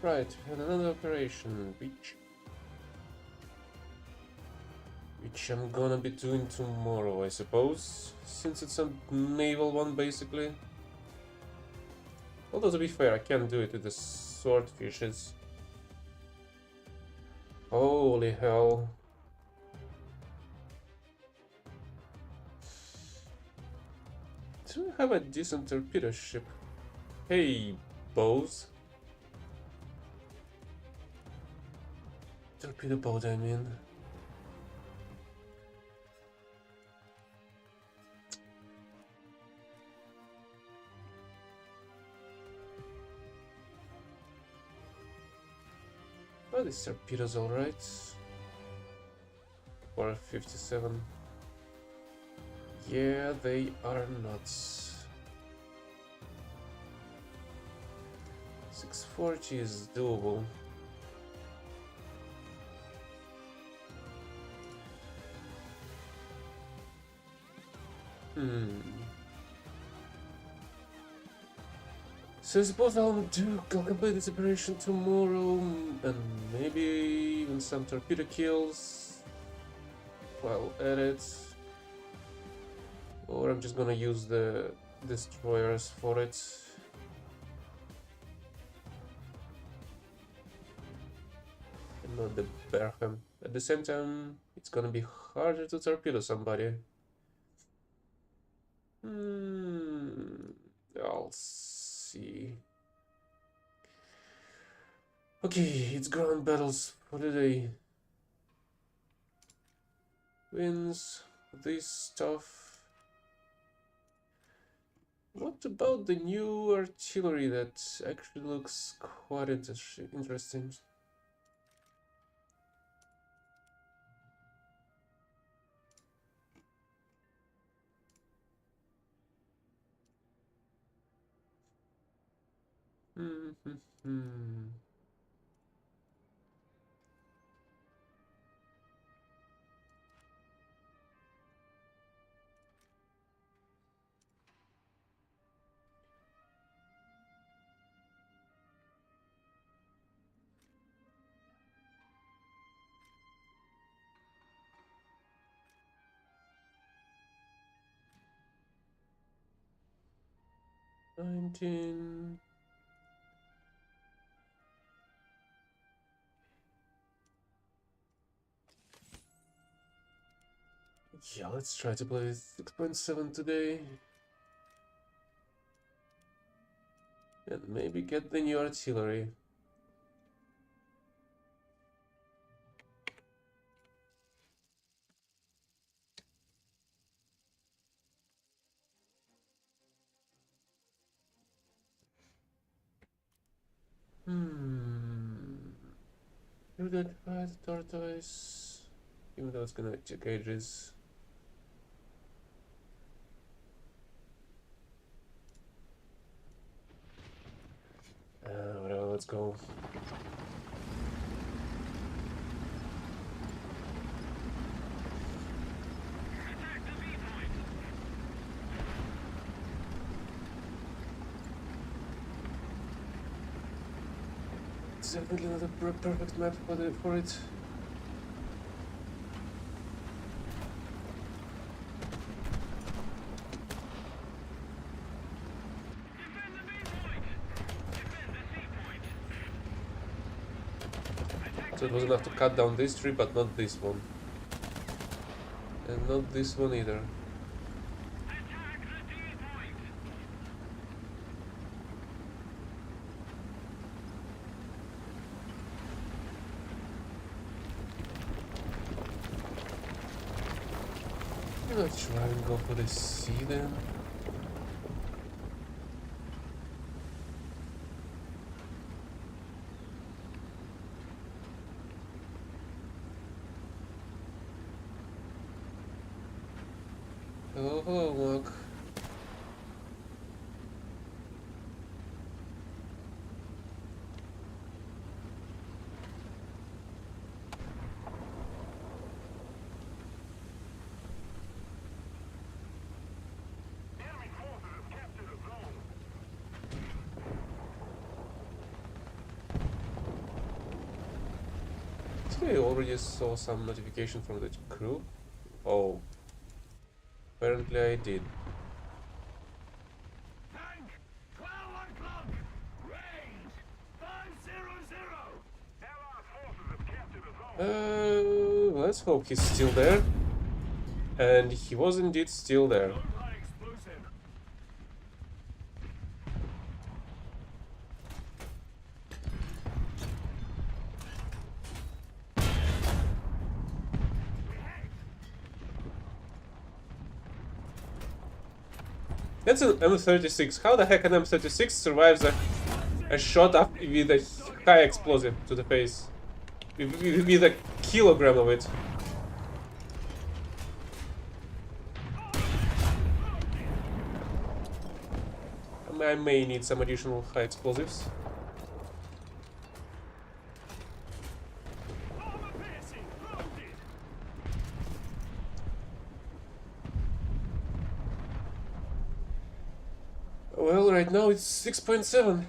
Right, and another operation, which I'm gonna be doing tomorrow, I suppose, since it's a naval one, basically. Although, to be fair, I can do it with the swordfishes. Holy hell. Do I have a decent torpedo ship? Hey, bows. Torpedo boat, I mean. Oh, this torpedo's alright. 457. Yeah, they are nuts. 640 is doable. So I suppose I'll complete this operation tomorrow, and maybe even some torpedo kills while at it. Or I'm just gonna use the destroyers for it. And not the Berham. At the same time, it's gonna be harder to torpedo somebody. I'll see. Okay, it's ground battles for the day. Wins this stuff. What about the new artillery that actually looks quite interesting? Hmm. 19. Yeah, let's try to play 6.7 today. And maybe get the new artillery. You're gonna try the tortoise. Even though it's gonna take ages. Whatever, let's go. It's definitely not a perfect map for it. So it was enough to cut down this tree, but not this one. And not this one either. I'm gonna try and go for the C then. Oh, hello, Mark. I already saw some notification from the crew. Oh, apparently I did. Tank, 12 o'clock, range 500. Allied forces have captured a zone. Let's hope he's still there. And he was indeed still there. High explosive. That's an M36. How the heck an M36 survives a shot up with a high explosive to the face? With a kilogram of it. I may need some additional high explosives. Armor piercing, loaded. Well, right now it's 6.7.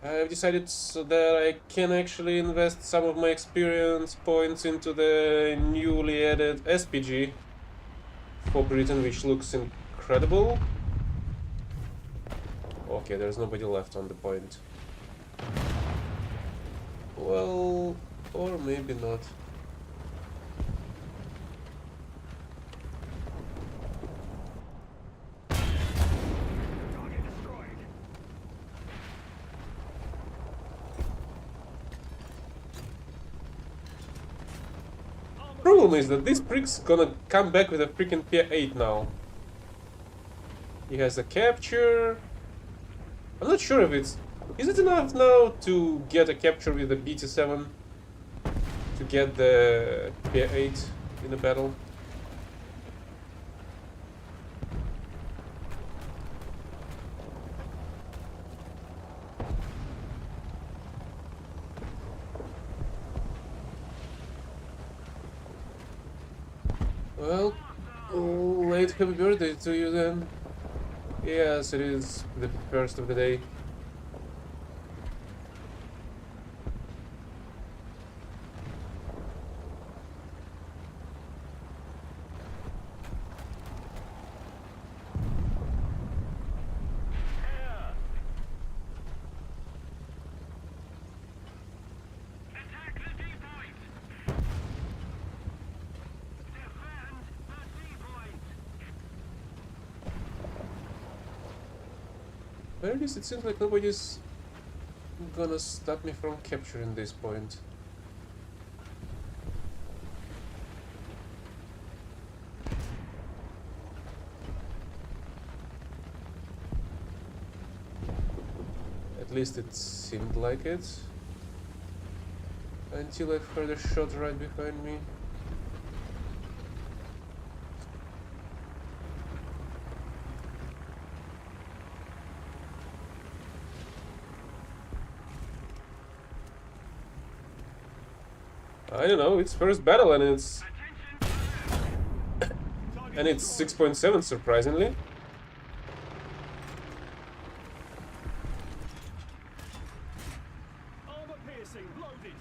I've decided so that I can actually invest some of my experience points into the newly added SPG for Britain, which looks incredible. Okay, there's nobody left on the point. Well, or maybe not. Target destroyed. Problem is that this prick's gonna come back with a freaking Pier 8 now. He has a capture. I'm not sure if it's... Is it enough now to get a capture with the BT-7? To get the Pier 8 in the battle? Well, late happy birthday to you then. Yes, it is the first of the day. Attack the D-point. Defend the D-point. At least it seems like nobody's gonna stop me from capturing this point. At least it seemed like it. Until I heard a shot right behind me. I don't know, it's first battle and it's 6.7 surprisingly. Armor piercing, loaded.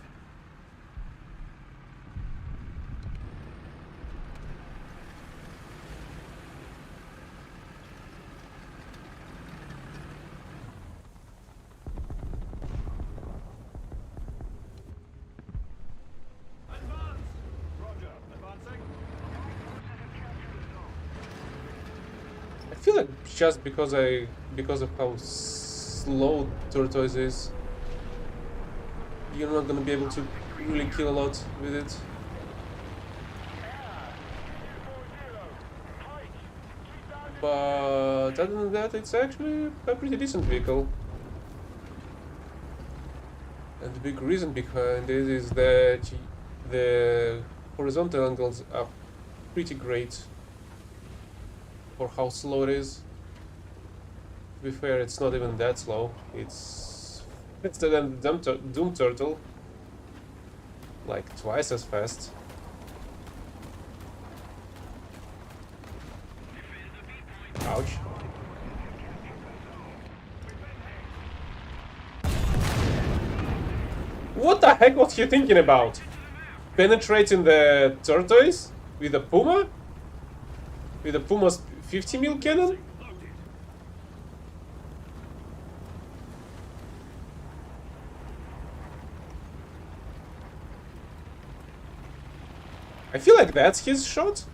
Advance. Roger, advancing. I feel like just because of how slow Tortoise is, you're not gonna be able to really kill a lot with it. But other than that, it's actually a pretty decent vehicle. And the big reason behind it is that the horizontal angles are pretty great for how slow it is. To be fair, it's not even that slow. It's faster than the Doom Turtle. Like twice as fast. Ouch. What the heck was he thinking about? penetrating the tortoise with a Puma? With a Puma's 50 mil cannon? Loaded. I feel like that's his shot.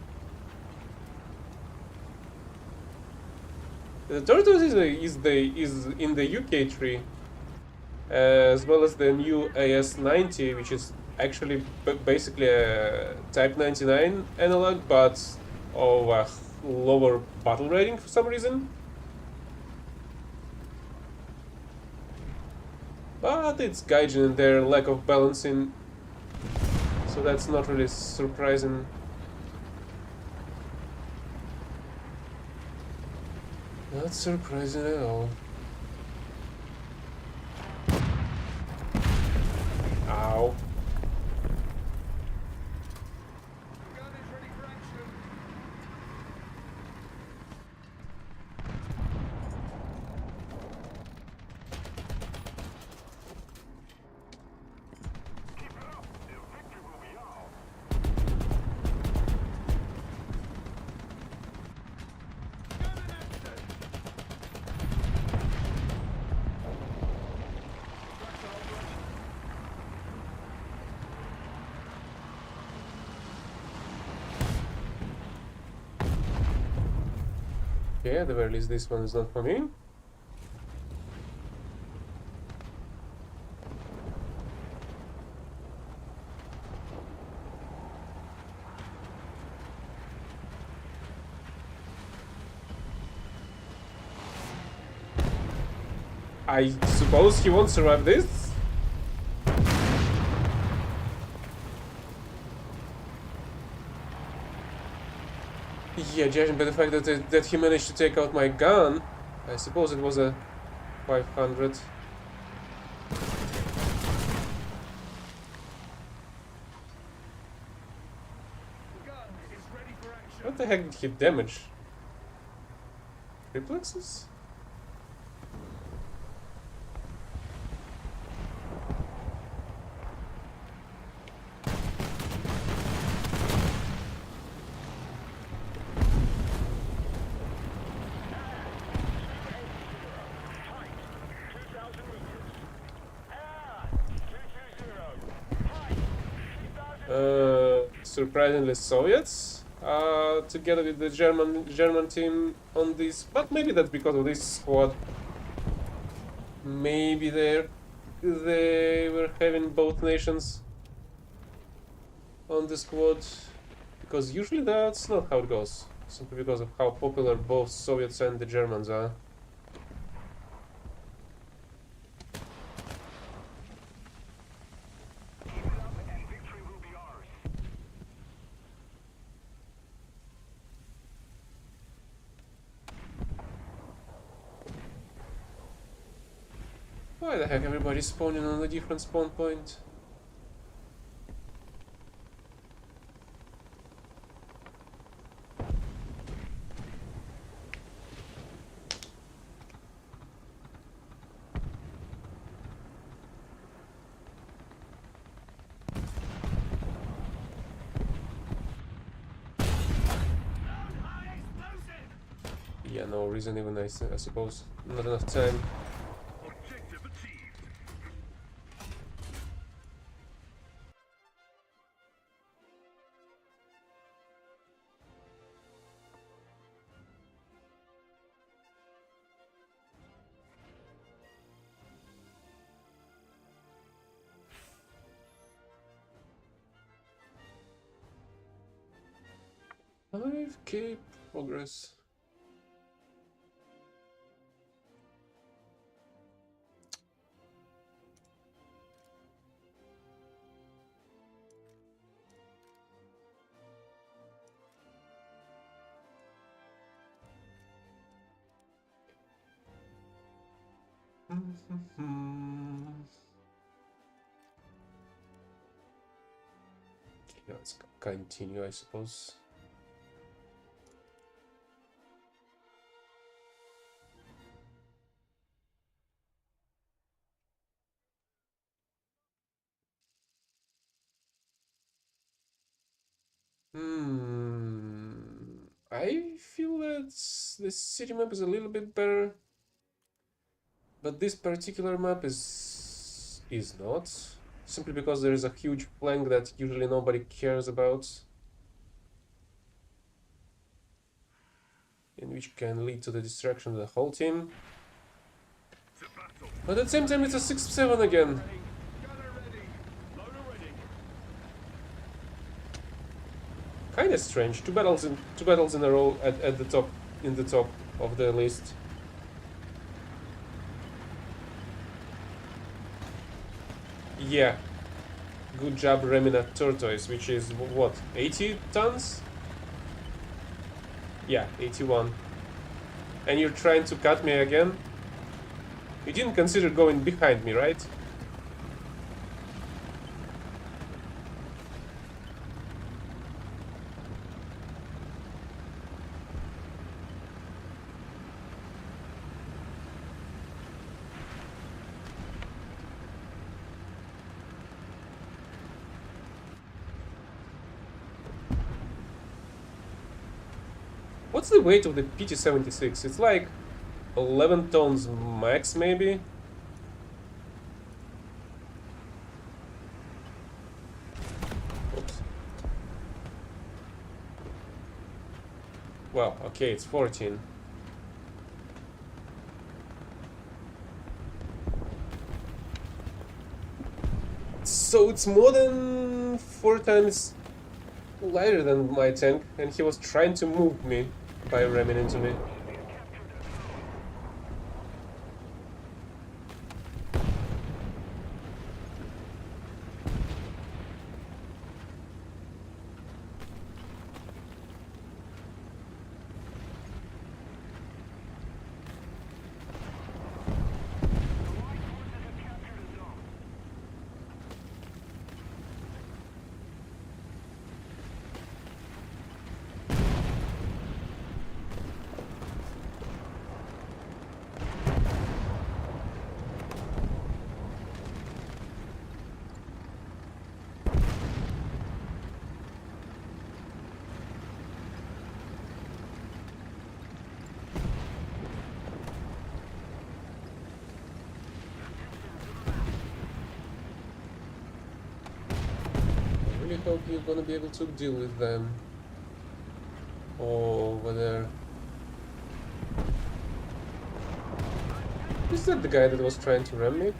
The tortoise is in the UK tree, as well as the new AS90, which is actually basically a Type 99 analog, but of a lower battle rating for some reason. But it's Gaijin and their lack of balancing, so that's not really surprising. Not surprising at all. Ow. Gun is ready for action. Keep it up. The victory will be ours. Gun in action. Okay, at the very least this one is not for me. I suppose he won't survive this. Yeah, judging by the fact that he managed to take out my gun, I suppose it was a 500. Gun is ready for action. What the heck did he damage? Triplexes? Surprisingly Soviets, together with the German team on this, but maybe that's because of this squad. Maybe they were having both nations on the squad, because usually that's not how it goes, simply because of how popular both Soviets and the Germans are. Keep it up and victory will be ours. Why the heck everybody's spawning on a different spawn point? High explosive. Yeah, no reason even, I suppose. Not enough time. Objective achieved. Five K progress. Let's continue, I suppose. I feel that the city map is a little bit better, but this particular map is not, simply because there is a huge flank that usually nobody cares about, and which can lead to the destruction of the whole team. To battle. But at the same time, it's a 6-7 again. Gunner ready. Loader ready. Kind of strange. Two battles in a row at the top, in the top of the list. Yeah. Good job, Remina Tortoise, which is what, 80 tons? Yeah, 81. And you're trying to cut me again? You didn't consider going behind me, right? What's the weight of the PT-76? It's like 11 tons max, maybe? Oops. Well, okay, it's 14. So it's more than 4 times lighter than my tank, and he was trying to move me by ramming into me. I really hope you're gonna be able to deal with them over there. Is that the guy that was trying to ram me?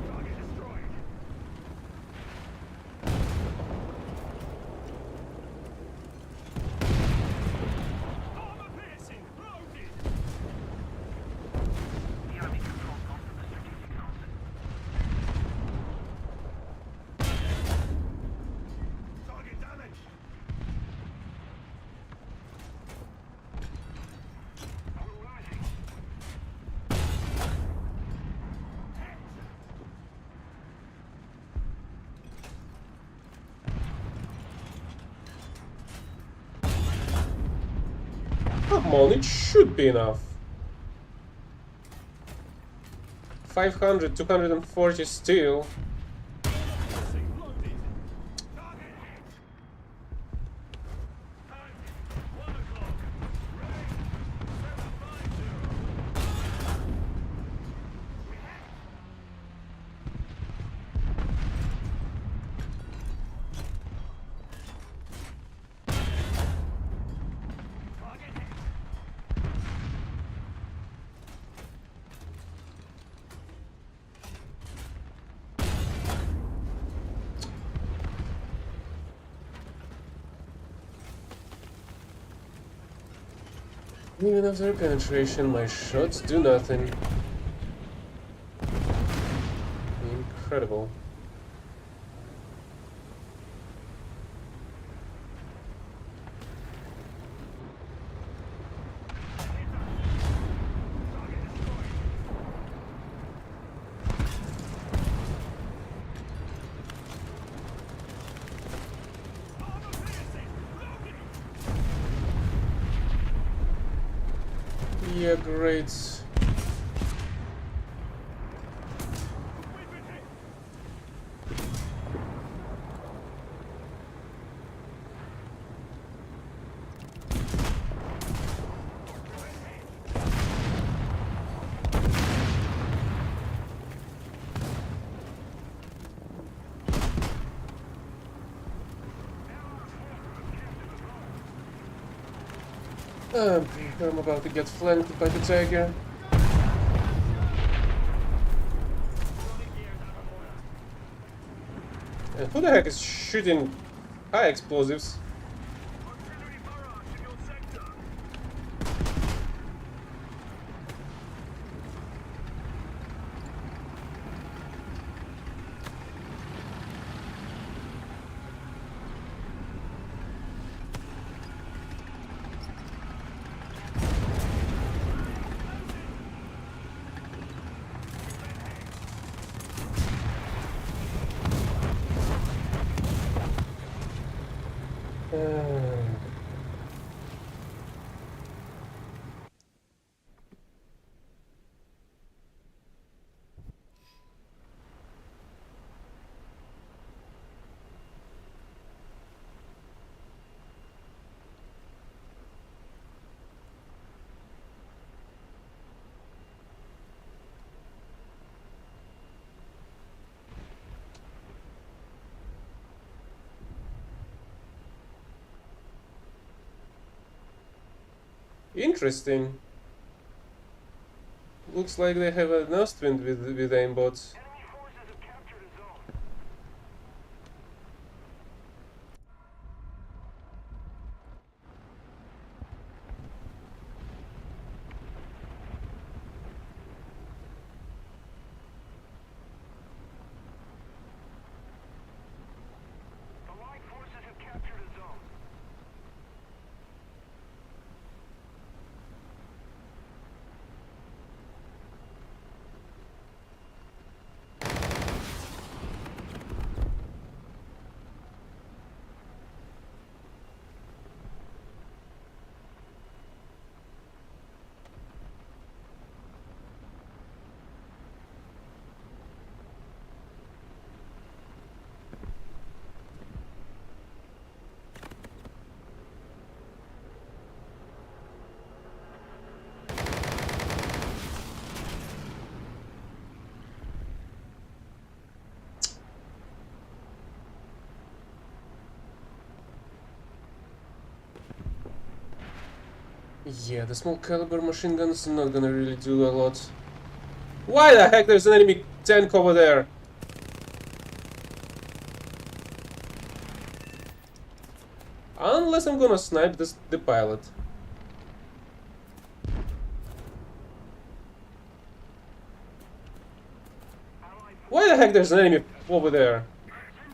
Target destroyed. Armor piercing. Loaded. The enemy control point of the strategic concept. Target damaged. We're losing. Come on, it should be enough. 500, 240 steel. Piercing. Loaded. Target hit. Time. 1 o'clock. Ready. 750. Target hit. Even after penetration, my shots do nothing. Incredible. Yeah, great. I'm about to get flanked by the tiger. And who the heck is shooting high explosives? Artillery barrage in your sector. Uh, Interesting. Looks like they have an Ostwind with aimbots. Enemy forces have captured a zone. Allied forces have captured a zone. Yeah, the small caliber machine guns are not gonna really do a lot. Why the heck there's an enemy tank over there? Unless I'm gonna snipe the pilot. Allied Why the heck there's an enemy over there?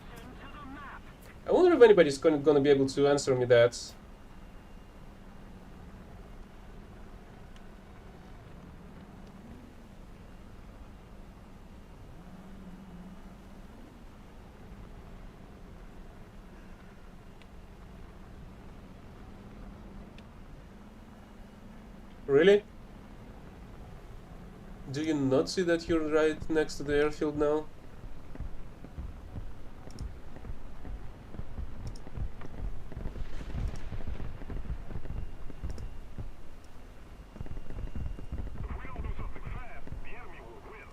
attention to the map. I wonder if anybody's gonna be able to answer me that. Really? Do you not see that you're right next to the airfield now? If we don't do something fast, the enemy will win.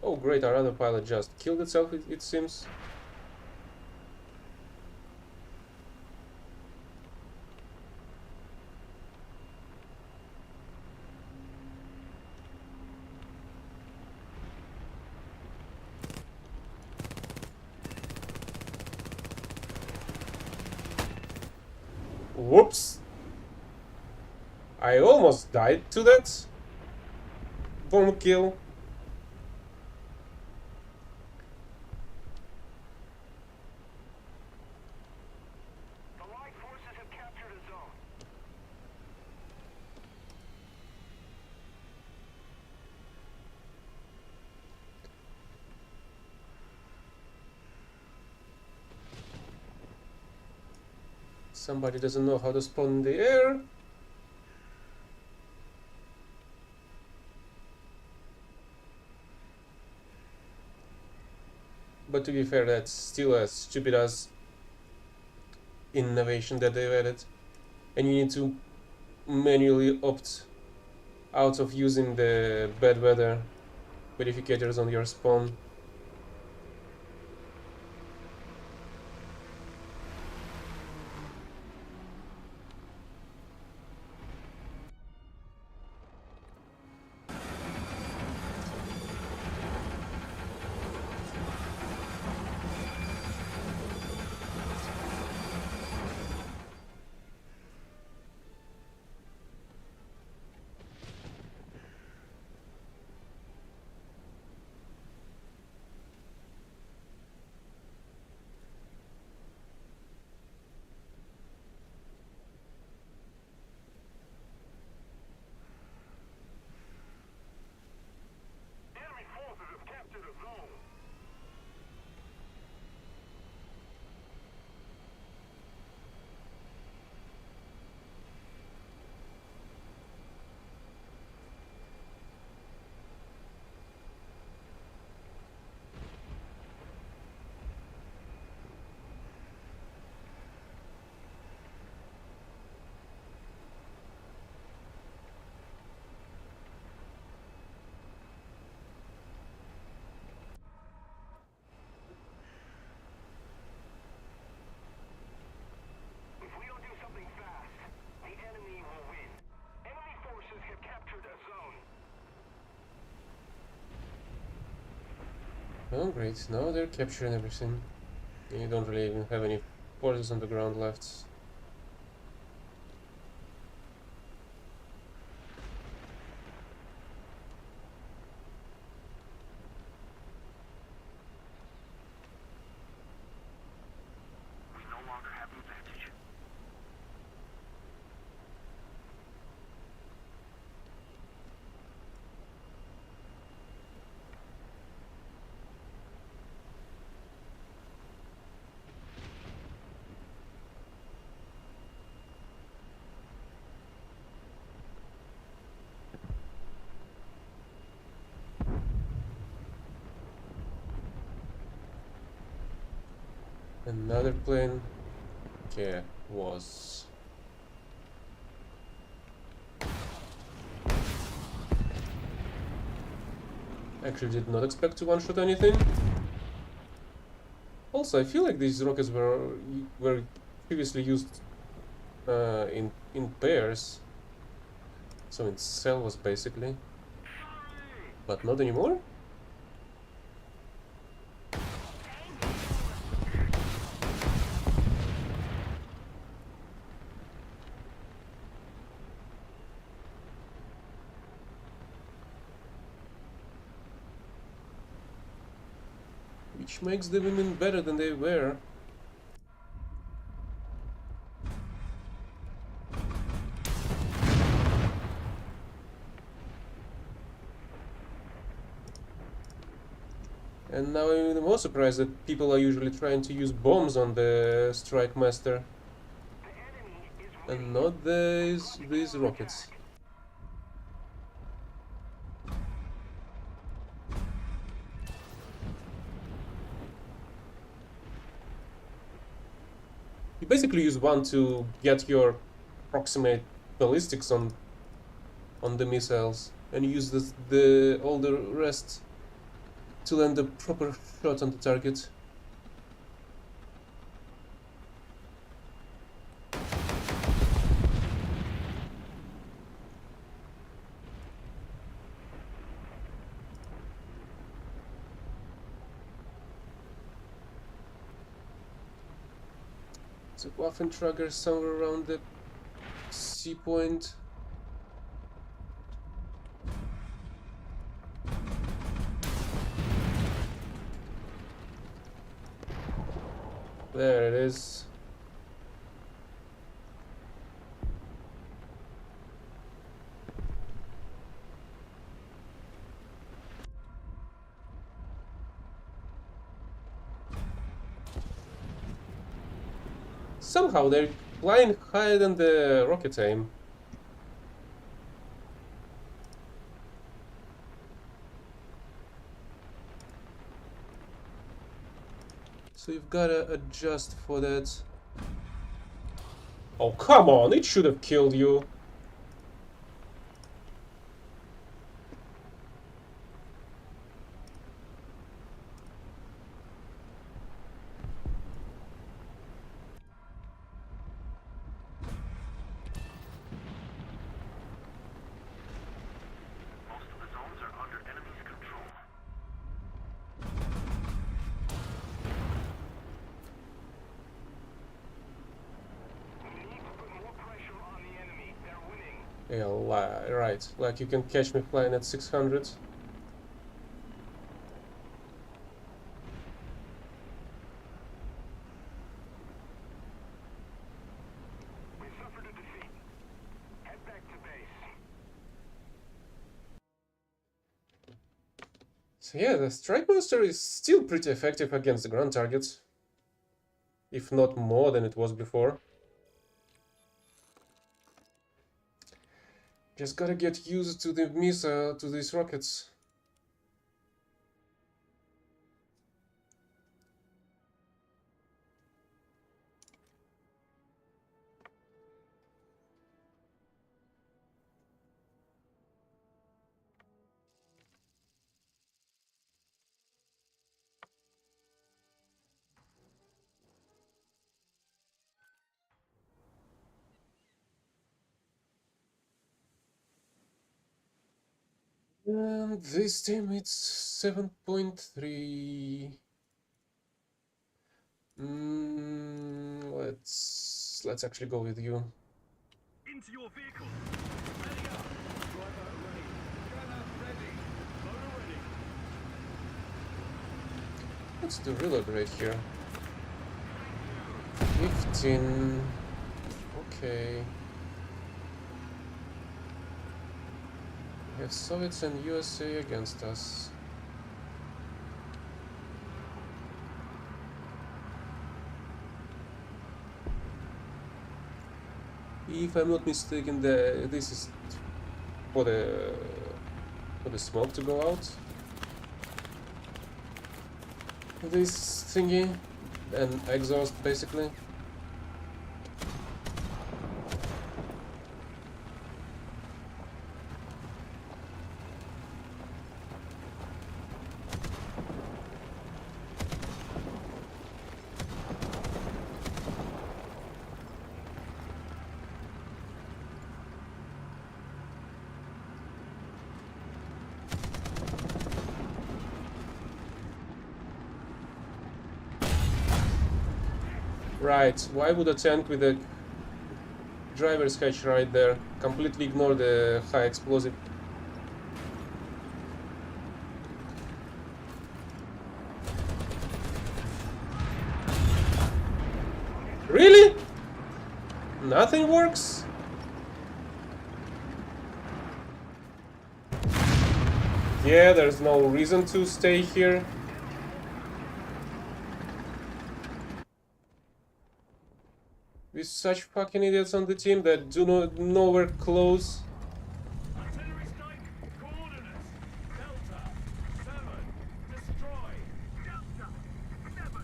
Oh great, our other pilot just killed itself, it seems. Whoops! I almost died to that bomb kill. Allied forces have captured a zone. Somebody doesn't know how to spawn in the air. But to be fair, that's still a stupid ass innovation that they've added. And you need to manually opt out of using the bad weather verificators on your spawn. Oh, great. Now they're capturing everything. You don't really even have any forces on the ground left. We no longer have the advantage. Another plane. Okay, was. Actually, did not expect to one-shot anything. Also, I feel like these rockets were previously used in pairs, so in cells basically, but not anymore. Which makes the women better than they were. And now I'm even more surprised that people are usually trying to use bombs on the Strike Master The enemy is and winning. not these rockets. You basically use one to get your approximate ballistics on the missiles, and use the all the rest to land the proper shot on the target. So Waffentrager somewhere around the sea point. There it is. Somehow they're flying higher than the rocket aim. So you've gotta adjust for that. Oh, come on, it should have killed you. Most of the zones are under enemy's control. We need to put more pressure on the enemy. They're winning. Yeah, right. Like you can catch me flying at 600. We suffered a defeat. Head back to base. So yeah, the Strike Monster is still pretty effective against the ground targets. If not more than it was before. Just gotta get used to the missile, to these rockets. And this time it's 7.3. Let's actually go with you. Into your vehicle. Ready up. Driver ready. Gunner ready. Loader ready. What's the reload rate here? 15. Okay. We have Soviets and USA against us. If I'm not mistaken, this is for the smoke to go out. This thingy, an exhaust basically. Right, why would a tank with a driver's hatch right there completely ignore the high explosive? Really? Nothing works? Yeah, there's no reason to stay here. With such fucking idiots on the team that do not nowhere close. Artillery strike. Coordinates. Delta. 7. Destroy. Delta. 7.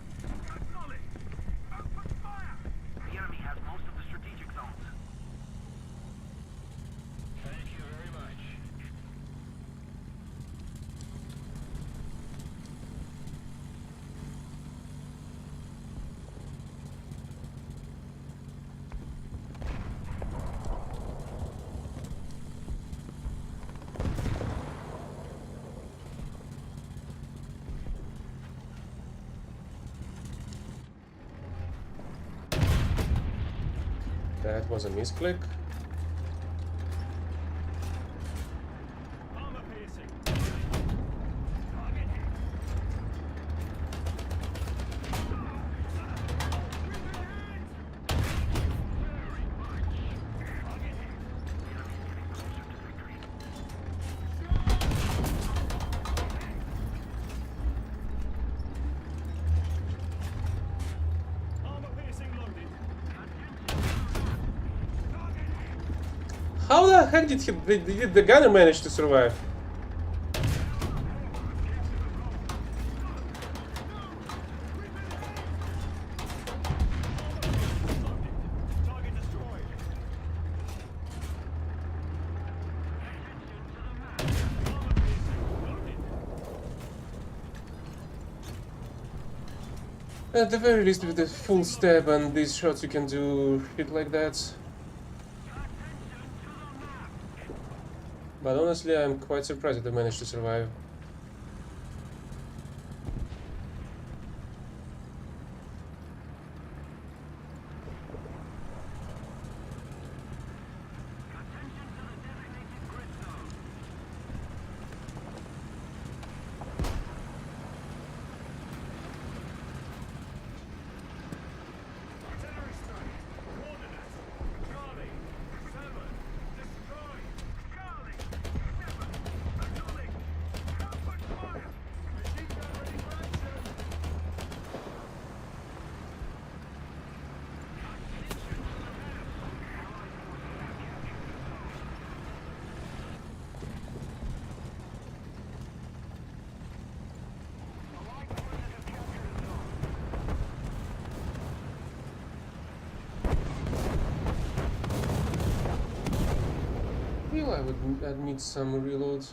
Acknowledge. Open fire. The enemy has most of the strategic zones. Thank you very much. That was a misclick. Armor piercing. Target hit. Very much. Target hit. The enemy is getting closer to victory. Armor piercing loaded. How the heck did the gunner manage to survive? Target destroyed. Armor piercing loaded. At the very least, with the full stab and these shots, you can do shit like that. But honestly, I'm quite surprised that I managed to survive. Artillery strike. Coordinates. Charlie. 7. Destroy. Charlie. 7. Acknowledge. Open fire. Machine gun ready for action. Feel I'd need some reloads.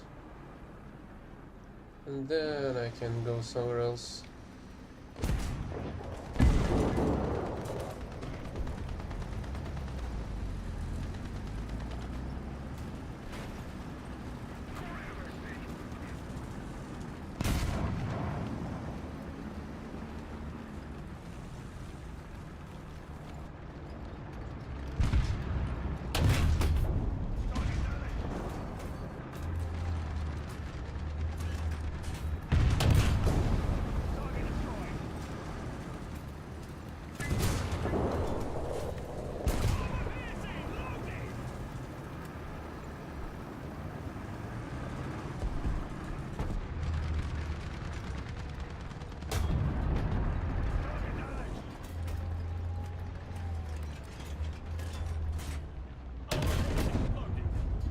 And then I can go somewhere else.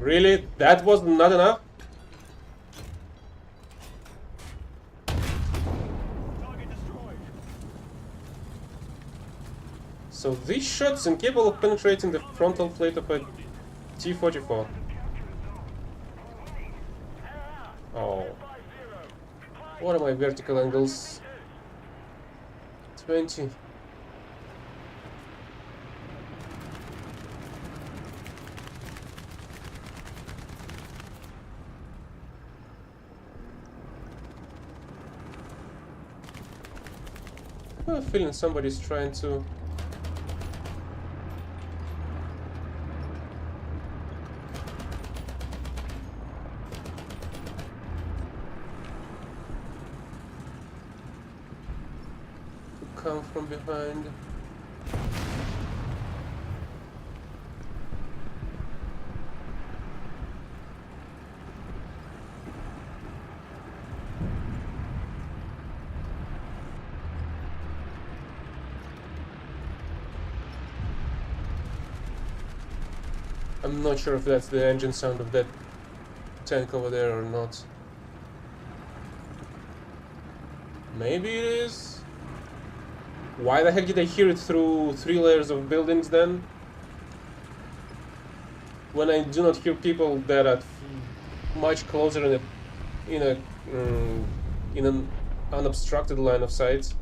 Really? That was not enough? Target destroyed. So these shots incapable of penetrating the frontal plate of a T-44. Oh. What are my vertical angles? 20. I have a feeling somebody's trying to... come from behind. I'm not sure if that's the engine sound of that tank over there or not. Maybe it is. Why the heck did I hear it through 3 layers of buildings then? When I do not hear people that are much closer in a in an unobstructed line of sight.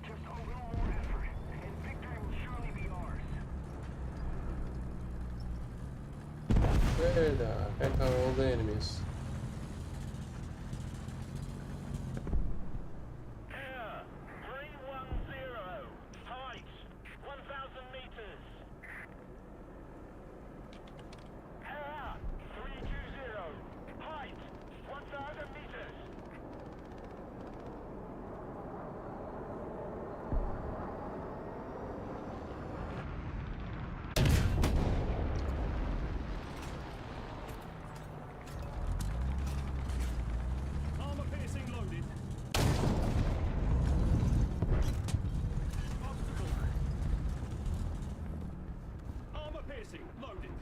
Just a little more effort, and victory will surely be ours. Where the heck are all the enemies? Air 310, height 1,000 meters. Air 320, height 1,000 meters. Armor piercing loaded. Obstacle. Armor piercing loaded.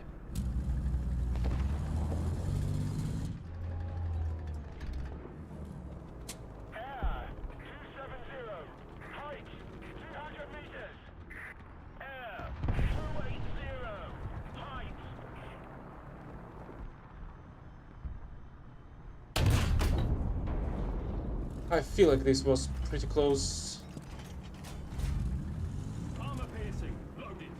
Air 270, height 200 meters. Air 280, height. I feel like this was pretty close. Armor piercing loaded.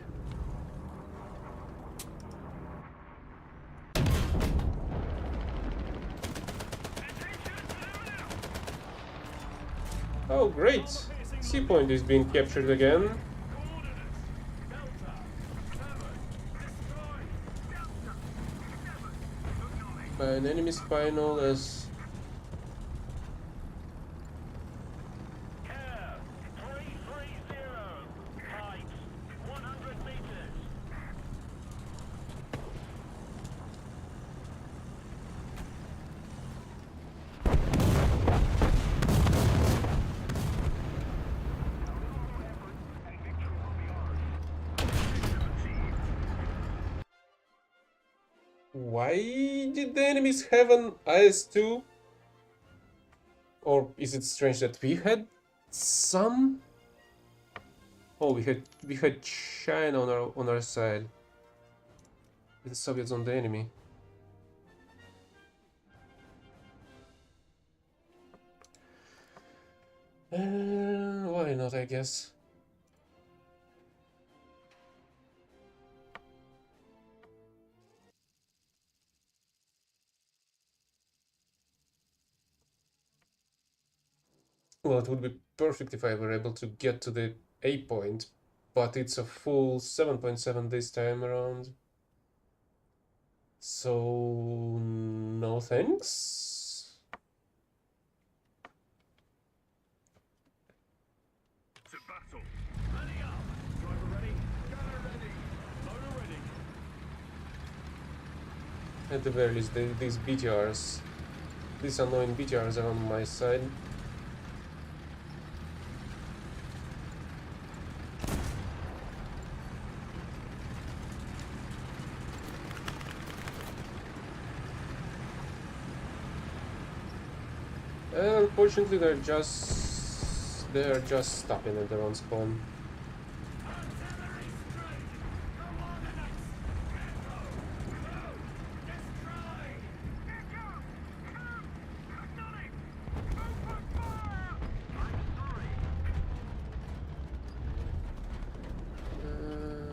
Oh great! C point is being captured again. Coordinates. Delta 7. Destroy. Delta 7. Acknowledge. By an enemy spy known as... Air 330. Height 100 meters. Why did the enemies have an IS-2? Or is it strange that we had some? Oh, we had China on our side. With the Soviets on the enemy. Why not, I guess. Well, it would be perfect if I were able to get to the 8 point, but it's a full 7.7 this time around. So no thanks. To battle. Ready up. Driver ready. Gunner ready. Loader ready. At the very least, these BTRs, these annoying BTRs are on my side. And unfortunately, they're just stopping at their own spawn. Artillery strike. Coordinates. Echo. Blow. Destroy. Echo. Come. Acknowledge. Open fire. I'm sorry.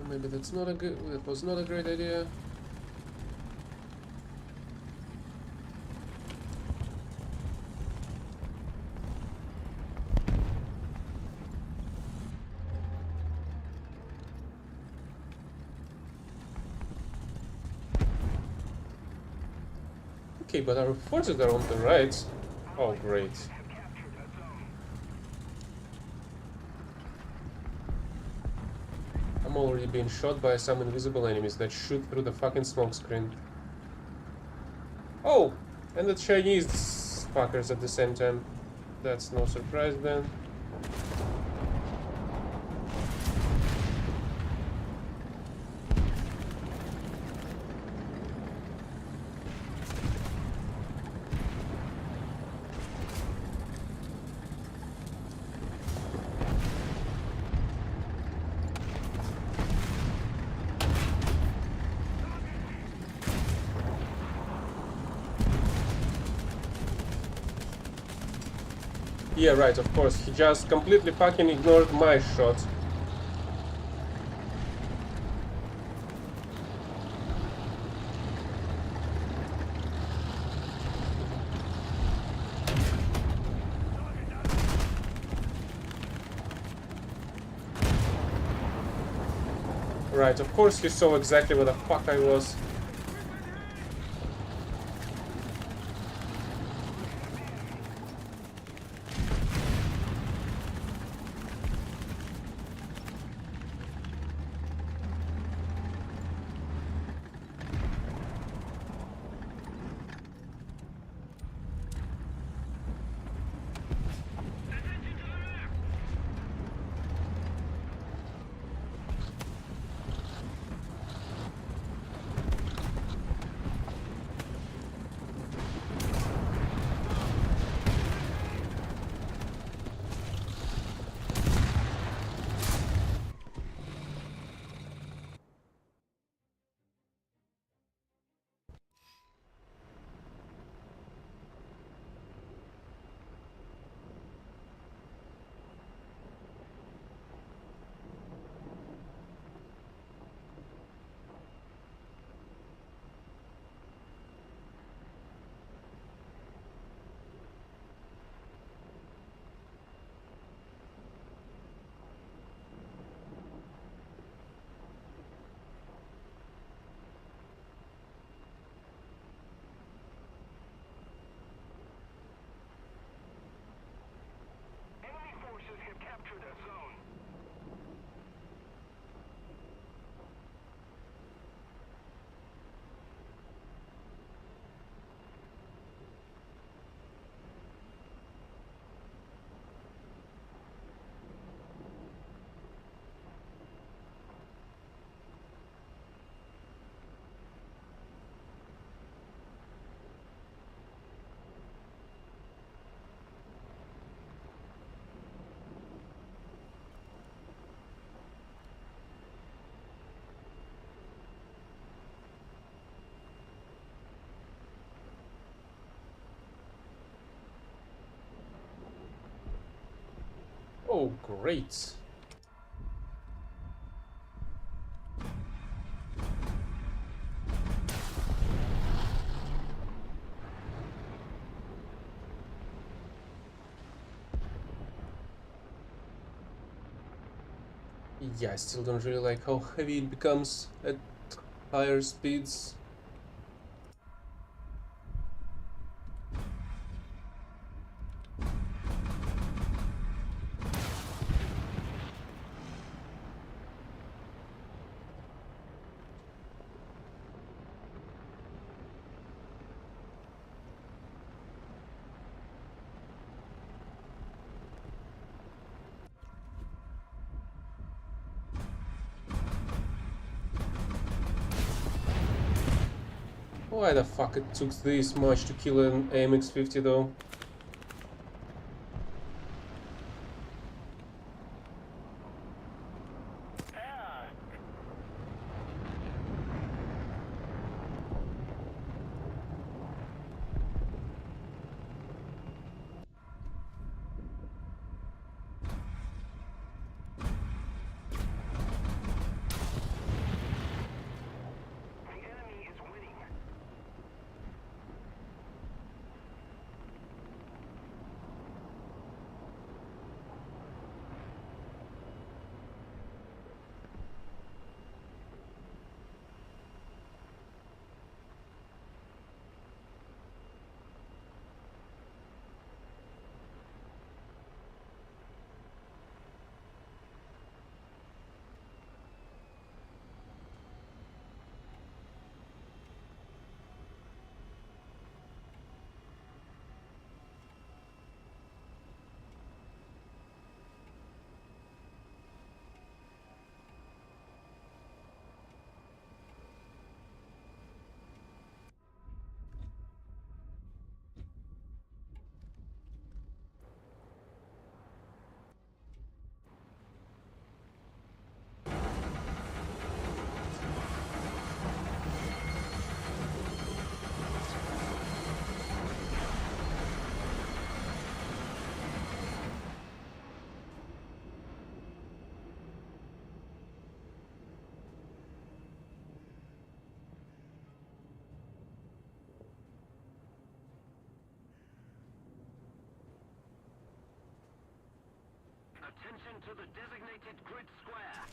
Maybe that's not a good. That was not a great idea. Okay, but our forces are on the right. Oh, great. I'm already being shot by some invisible enemies that shoot through the fucking smoke screen. Oh, and the Chinese fuckers at the same time. That's no surprise then. Yeah, right, of course. He just completely fucking ignored my shot. Right, of course he saw exactly where the fuck I was. Oh, great. Yeah, I still don't really like how heavy it becomes at higher speeds. Why the fuck it took this much to kill an AMX-50 though? Ah, the enemy is winning. Attention to the designated grid square.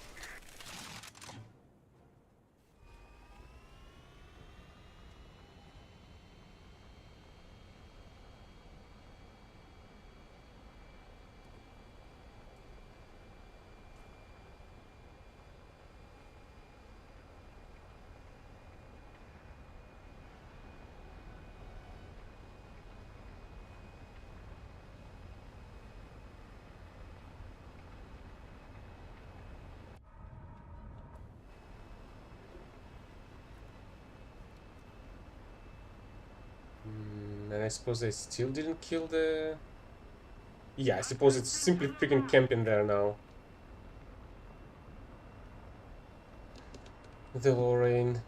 And I suppose they still didn't kill the... Yeah, I suppose it's simply freaking camping there now. The Lorraine.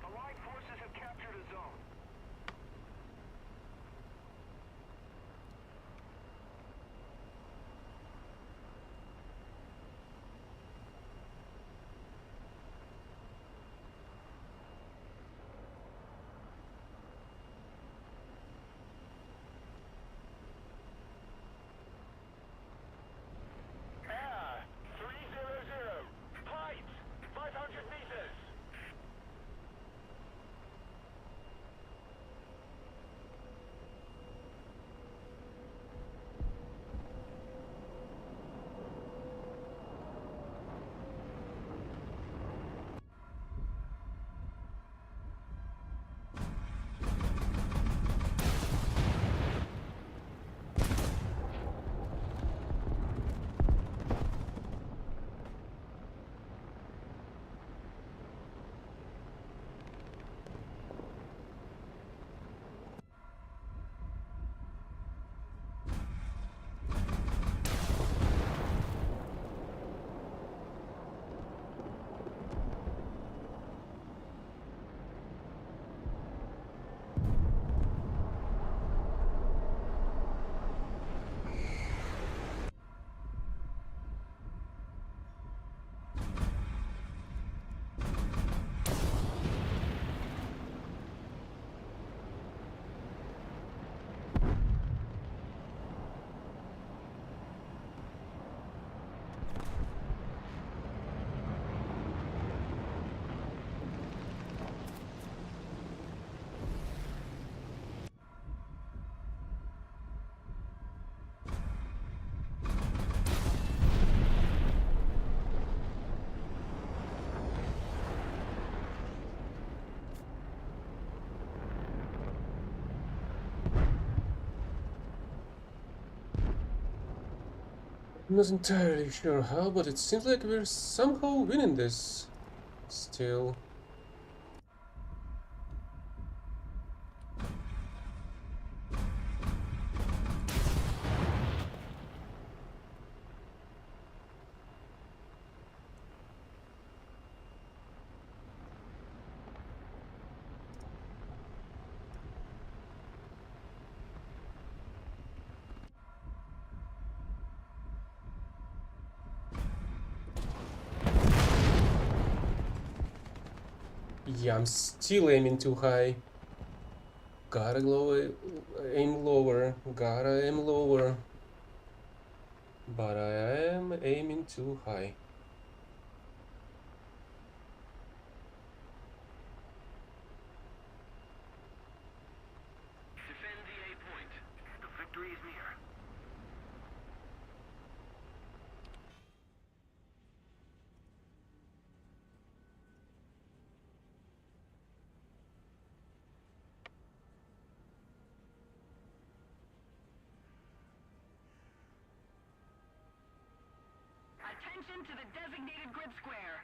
Allied forces have captured a zone. I'm not entirely sure how, but it seems like we're somehow winning this still. Yeah, I'm still aiming too high. Gotta aim lower. Gotta aim lower. But I am aiming too high. Defend the A point. The victory is near. Attention to the designated grid square.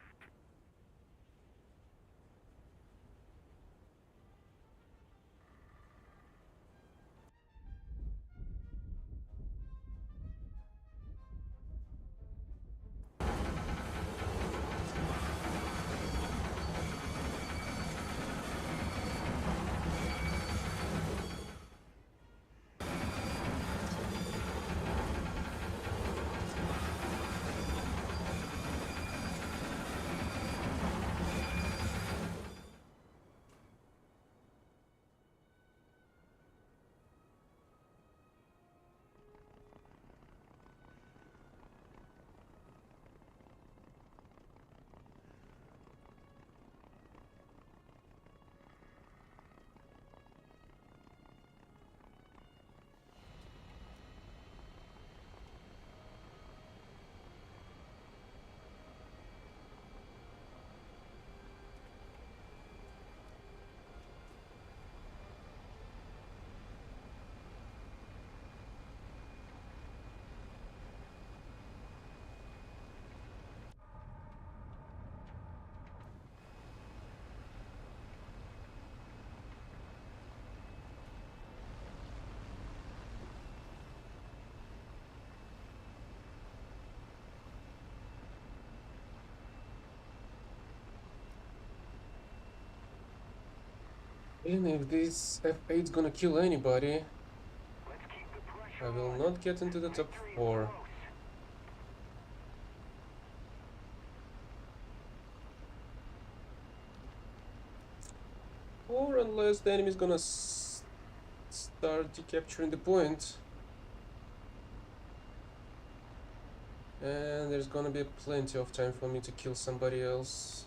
And if this F8's gonna kill anybody, Let's keep the I pressure will on. not get into the top Victory is 4. close. Or unless the enemy is gonna start decapturing the point. And there's gonna be plenty of time for me to kill somebody else.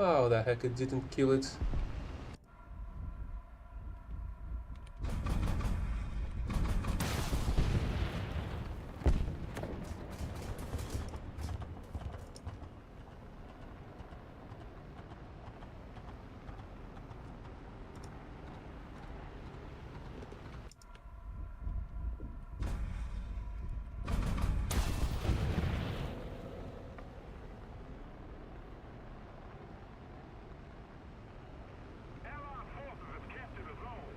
Oh, the heck, it didn't kill it. Allied forces have captured a zone.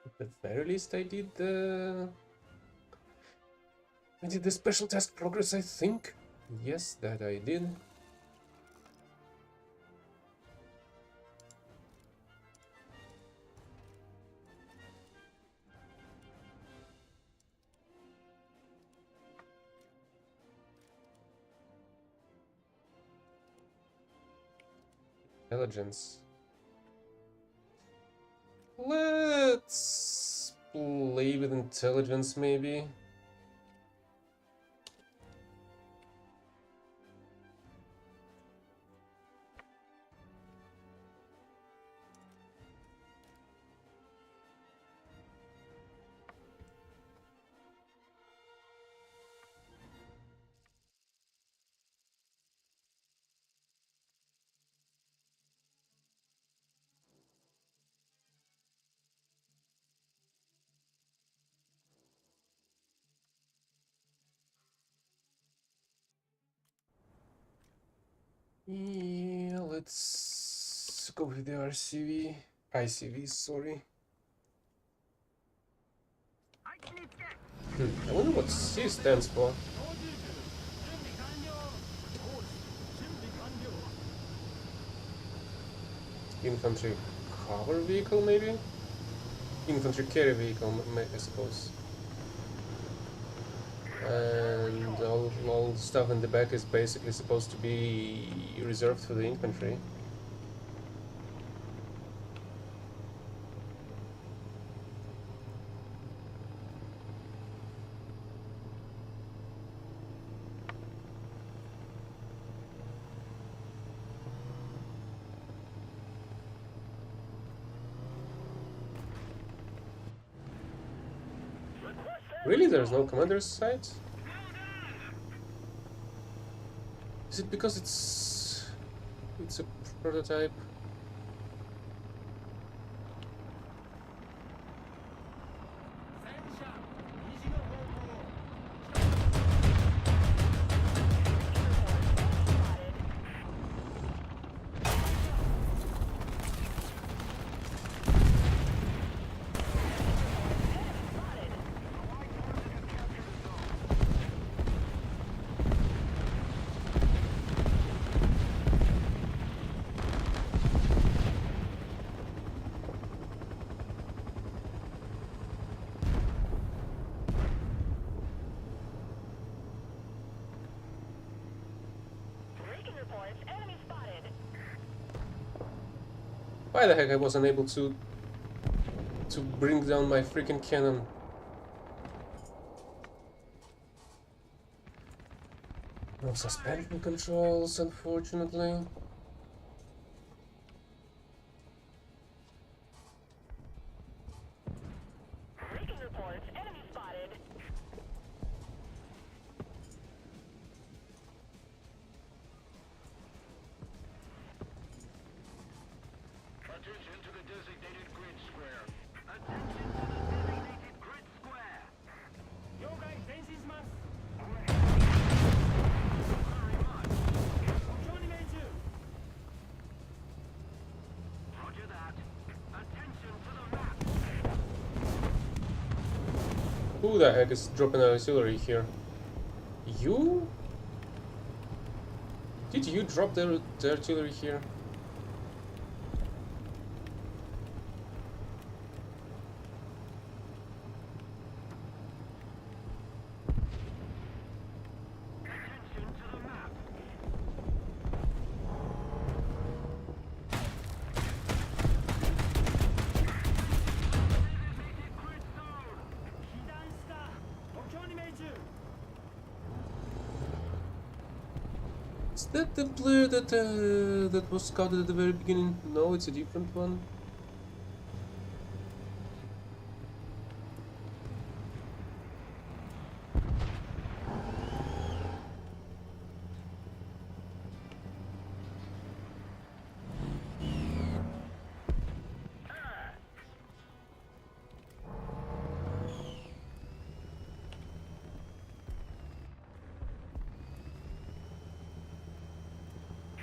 At the very least, I did the special task progress, I think. Yes, that I did. Intelligence. Let's play with intelligence, maybe. Yeah, let's go with the RCV. ICV, sorry. I wonder what C stands for. Infantry cover vehicle, maybe? Infantry carry vehicle, I suppose. And all stuff in the back is basically supposed to be reserved for the infantry. Really? There's no commander's site? Is it because it's a prototype? Why the heck I wasn't able to bring down my freaking cannon? No suspension controls, unfortunately. Attention to the designated grid square. Attention to the designated grid square. 了解、前進します。Very much. 目標に命中。Roger that. Attention to the map. Who the heck is dropping artillery here? You? Did you drop the artillery here? Attention to the map. Designated grid zone. 被弾した。目標に命中。Is that the player that was scouted at the very beginning? No, it's a different one.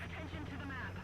Attention to the map.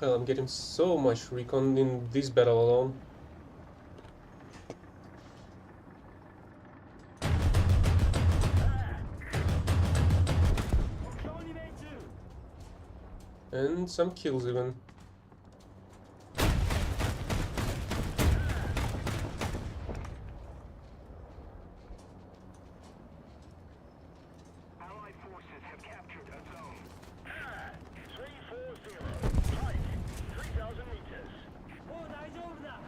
hell, I'm getting so much recon in this battle alone. And some kills even. Allied forces have captured a zone. 340. Height 3,000 meters. Oh, 大丈夫だ.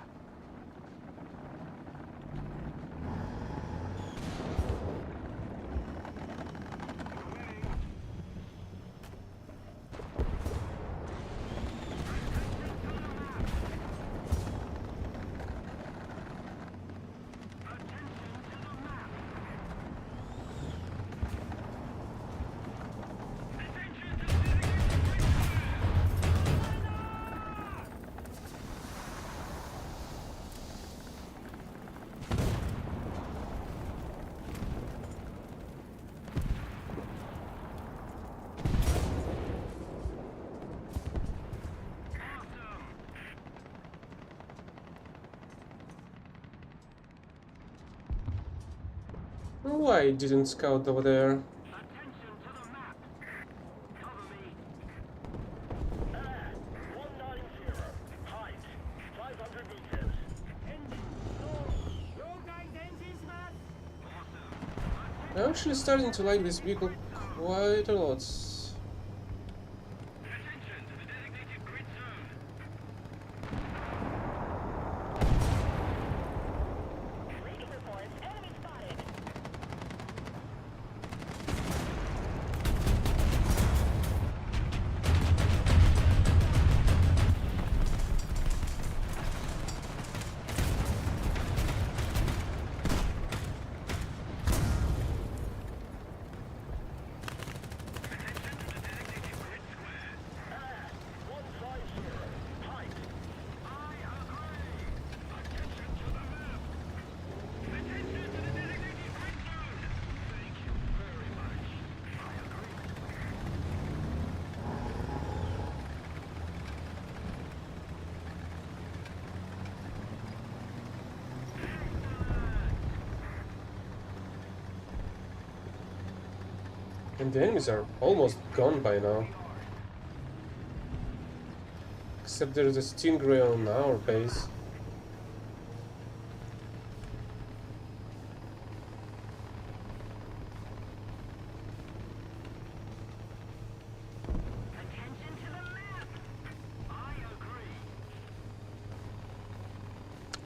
Why didn't scout over there? Attention to the map. Cover me. 190. Height 500 meters. Engine slow. I'm actually starting to like this vehicle quite a lot. Attention to the designated grid zone. Reading reports, enemy spotted. Attention to the designated grid square. 150. Height. I agree. Attention to the map. Attention to the designated grid zone. Thank you very much. I agree. And the enemies are almost gone by now. Except there's a Stingray on our base. Attention to the map. I agree.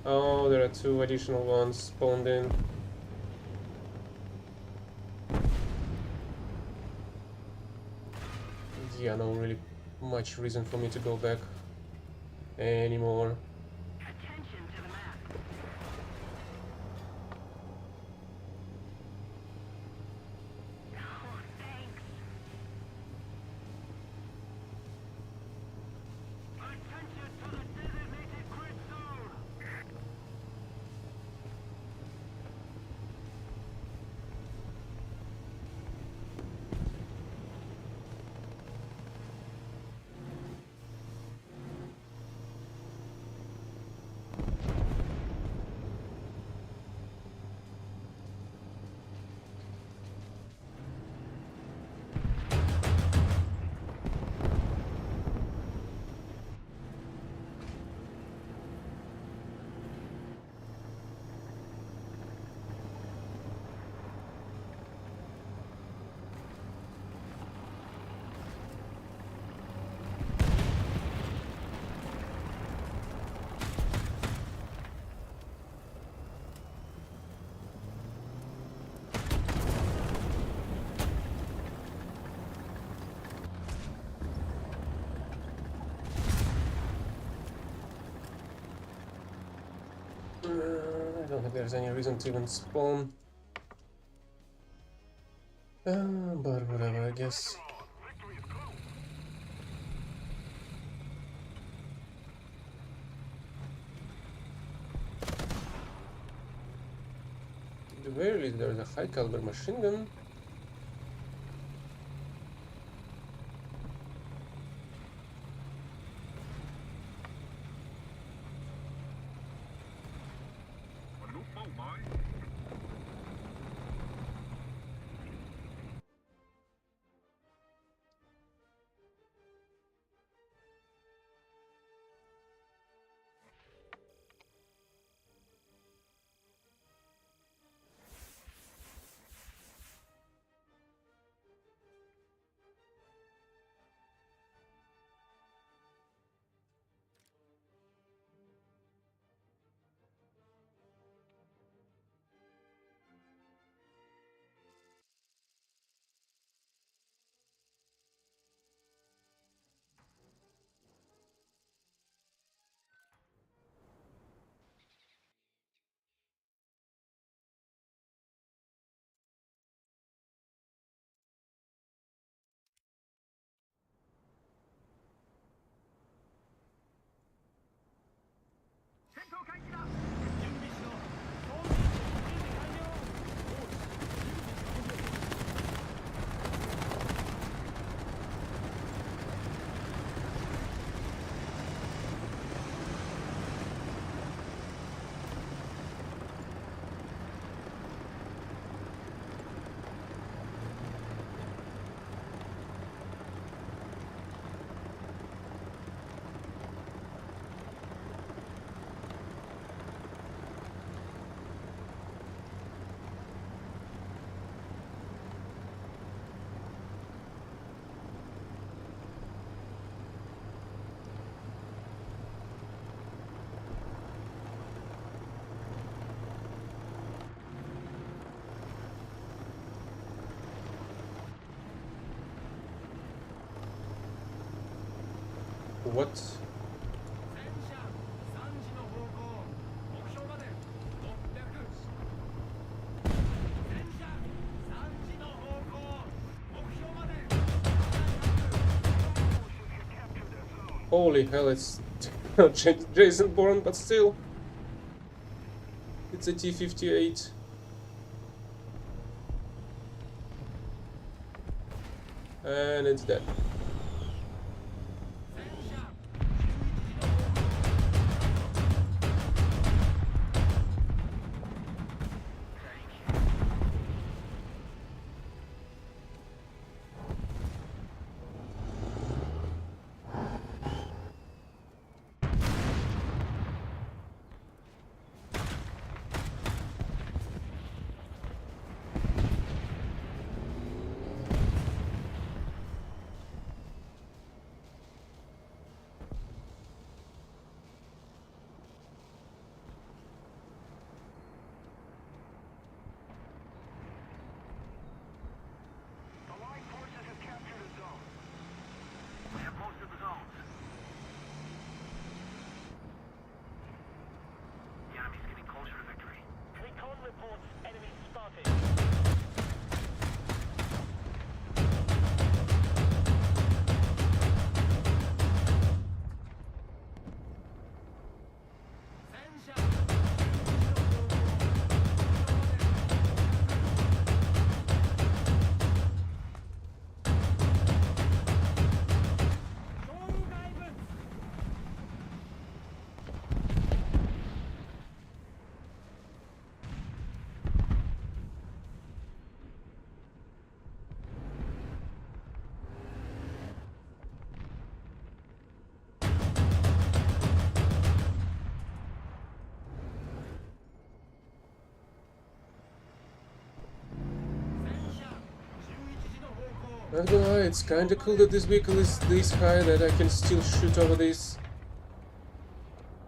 Oh, there are two additional ones spawned in. Yeah, no really much reason for me to go back anymore. Attention to the map. Oh, thanks. Attention to the designated grid zone. I don't think there's any reason to even spawn. But whatever, I guess. Victory is close. At the very least, there's a high caliber machine gun. What? 戦車3時の方向目標まで600戦車3時の方向目標まで Holy hell, it's Jason Bourne, but still. It's a T-58. And it's dead. 戦車 The Allied forces have captured a zone. We have most of the zones. The enemy's getting closer to victory. Recon reports enemy spotted. Not gonna lie, it's kinda cool that this vehicle is this high that I can still shoot over this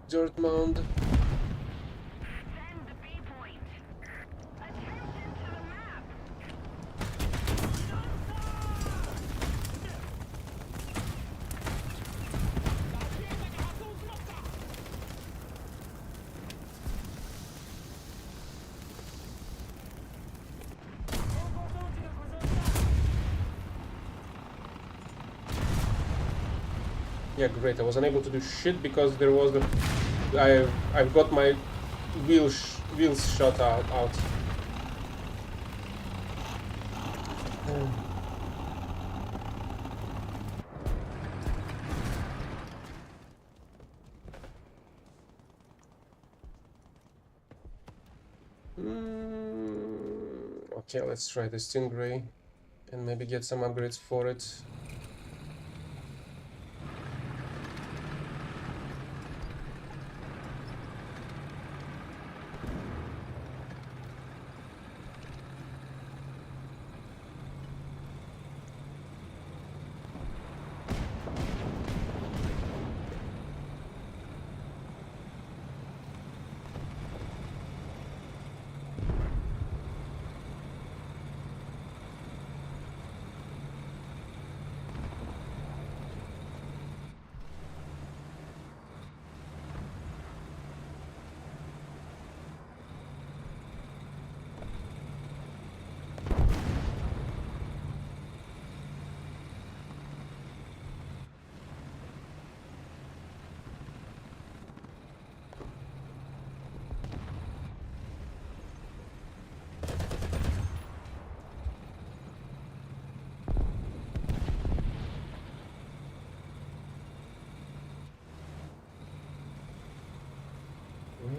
dirt mound. Send the B point. Attention to the map. Yeah, great. I was unable to do shit because there was the I've got my wheels shot out. Okay, let's try the Stingray and maybe get some upgrades for it.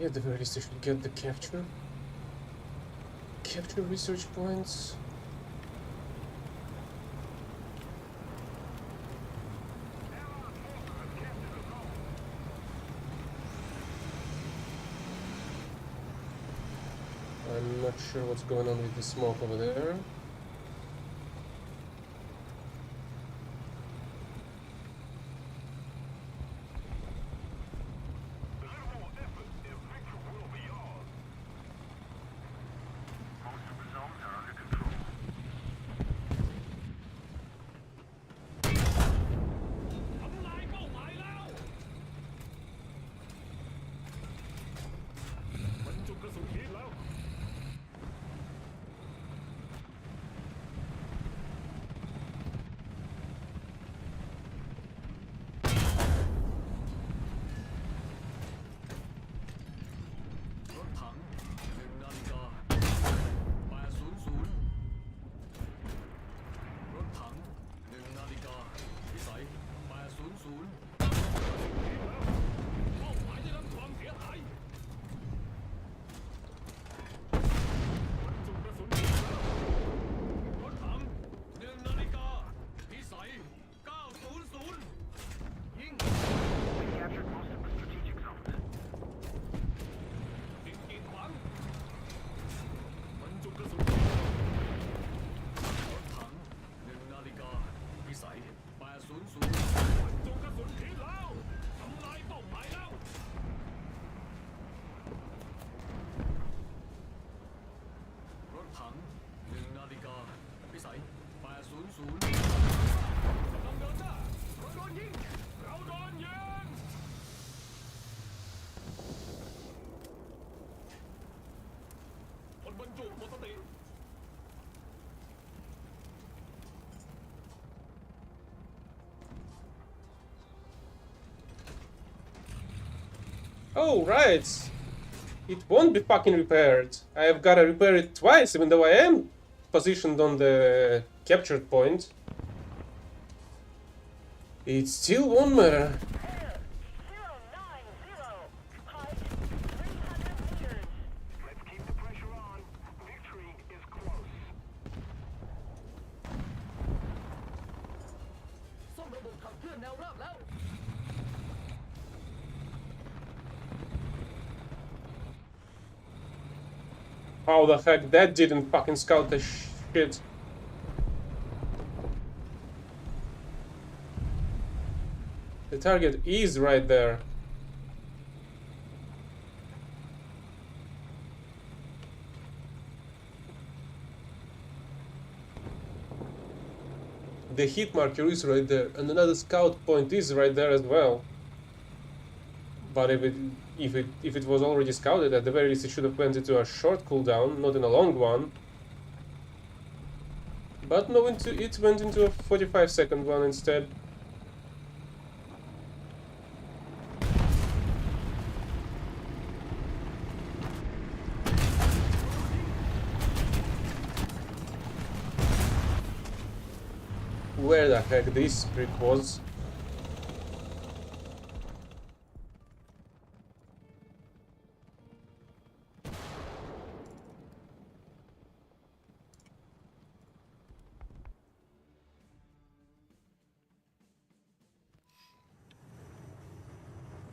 Yeah, at the very least I should get the capture research points. I'm not sure what's going on with the smoke over there. Most of the zones are under control. ศูนย์กำลังเดินหน้าเราโดนยิงเราโดนยิงคนบรรจุหมดสติ Oh, right. It won't be fucking repaired. I've gotta repair it twice, even though I am positioned on the captured point. It still won't matter. Air 090. Height 300 meters. Let's keep the pressure on. Victory is close. ซ่อมระบบขับเคลื่อนแนวราบแล้ว How the heck that didn't fucking scout the shit? The target is right there. The hit marker is right there, and another scout point is right there as well. But if it was already scouted, at the very least it should have went into a short cooldown, not in a long one. But no, it went into a 45-second one instead. Where the heck this brick was?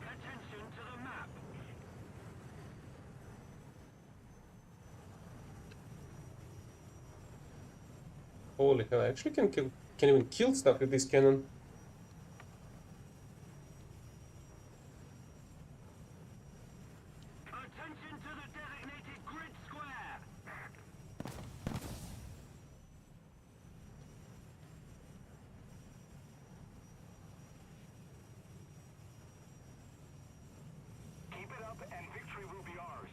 Attention to the map. Holy hell! I actually can even kill stuff with this cannon. Attention to the designated grid square. Keep it up and victory will be ours.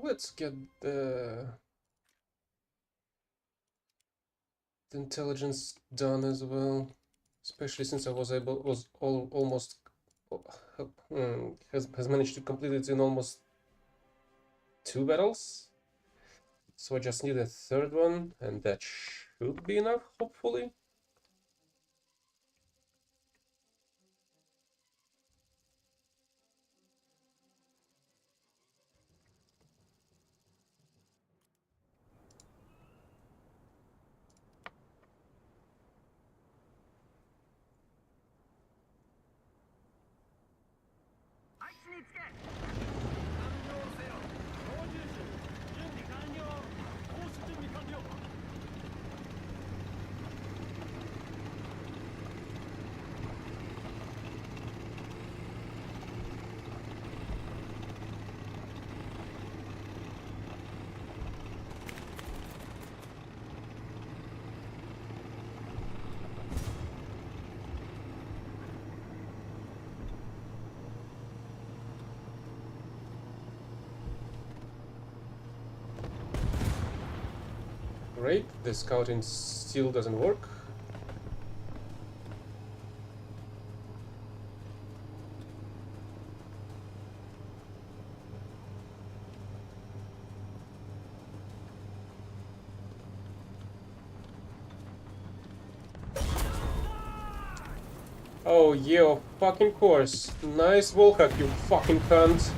Let's get the intelligence done as well, especially since I almost has managed to complete it in almost 2 battles. So I just need a third one, and that should be enough, hopefully. Einschnittskett. Great, the scouting still doesn't work. Oh, yeah, of fucking course. Nice wallhack, you fucking cunt.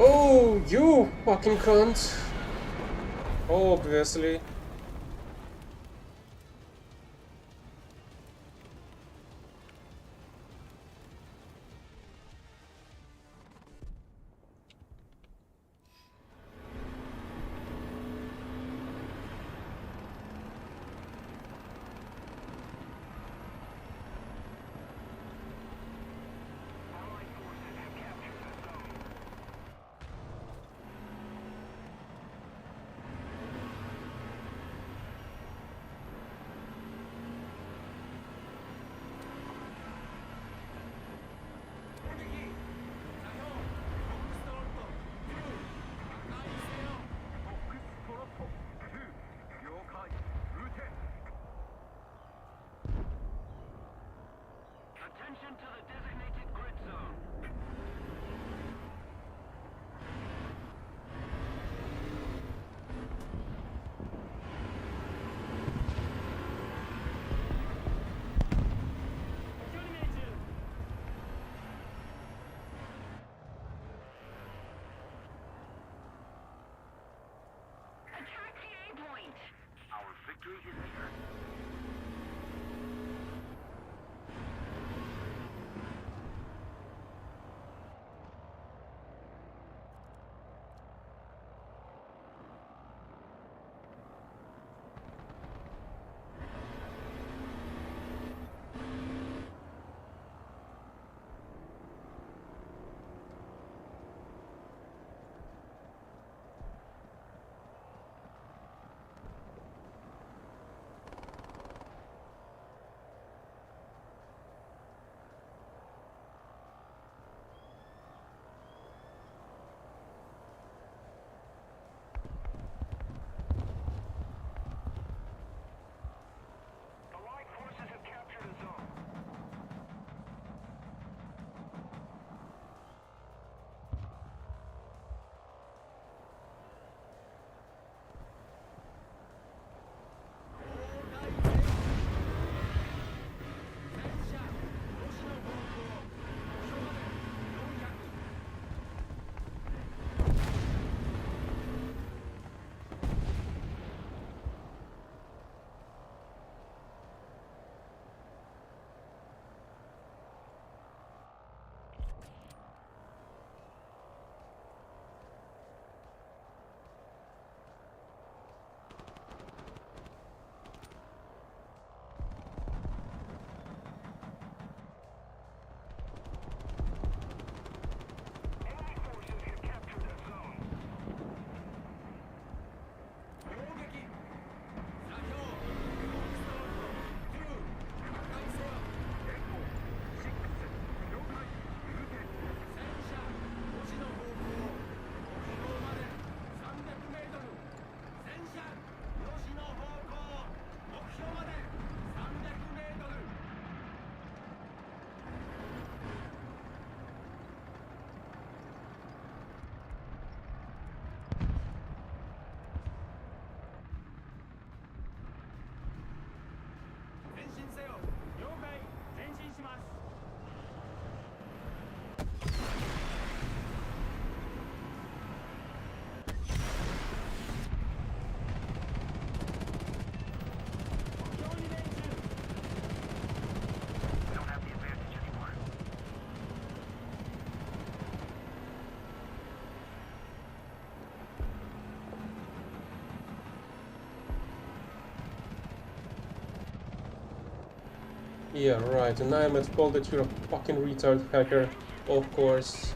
Oh, you fucking cunt. Obviously. Victory is near. Allied forces have captured a zone. Enemy forces have captured a zone. 攻撃座標ストーン2破壊せよ戦車5時の方向目標まで300メートル戦車4時の方向目標まで300メートル前進せよ了解前進します目標に命中 We don't have the advantage anymore. Yeah, right, and I'm at fault that you're a fucking retard hacker, of course.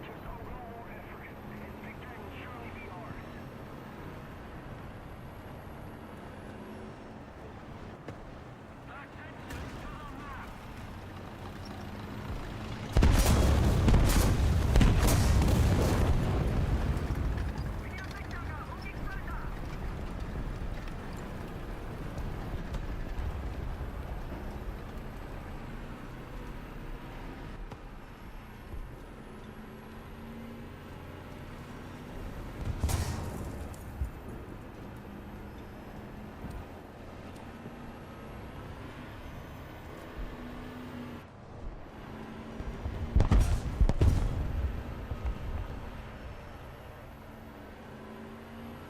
Just a little more effort, and victory will surely be ours. Attention to the map!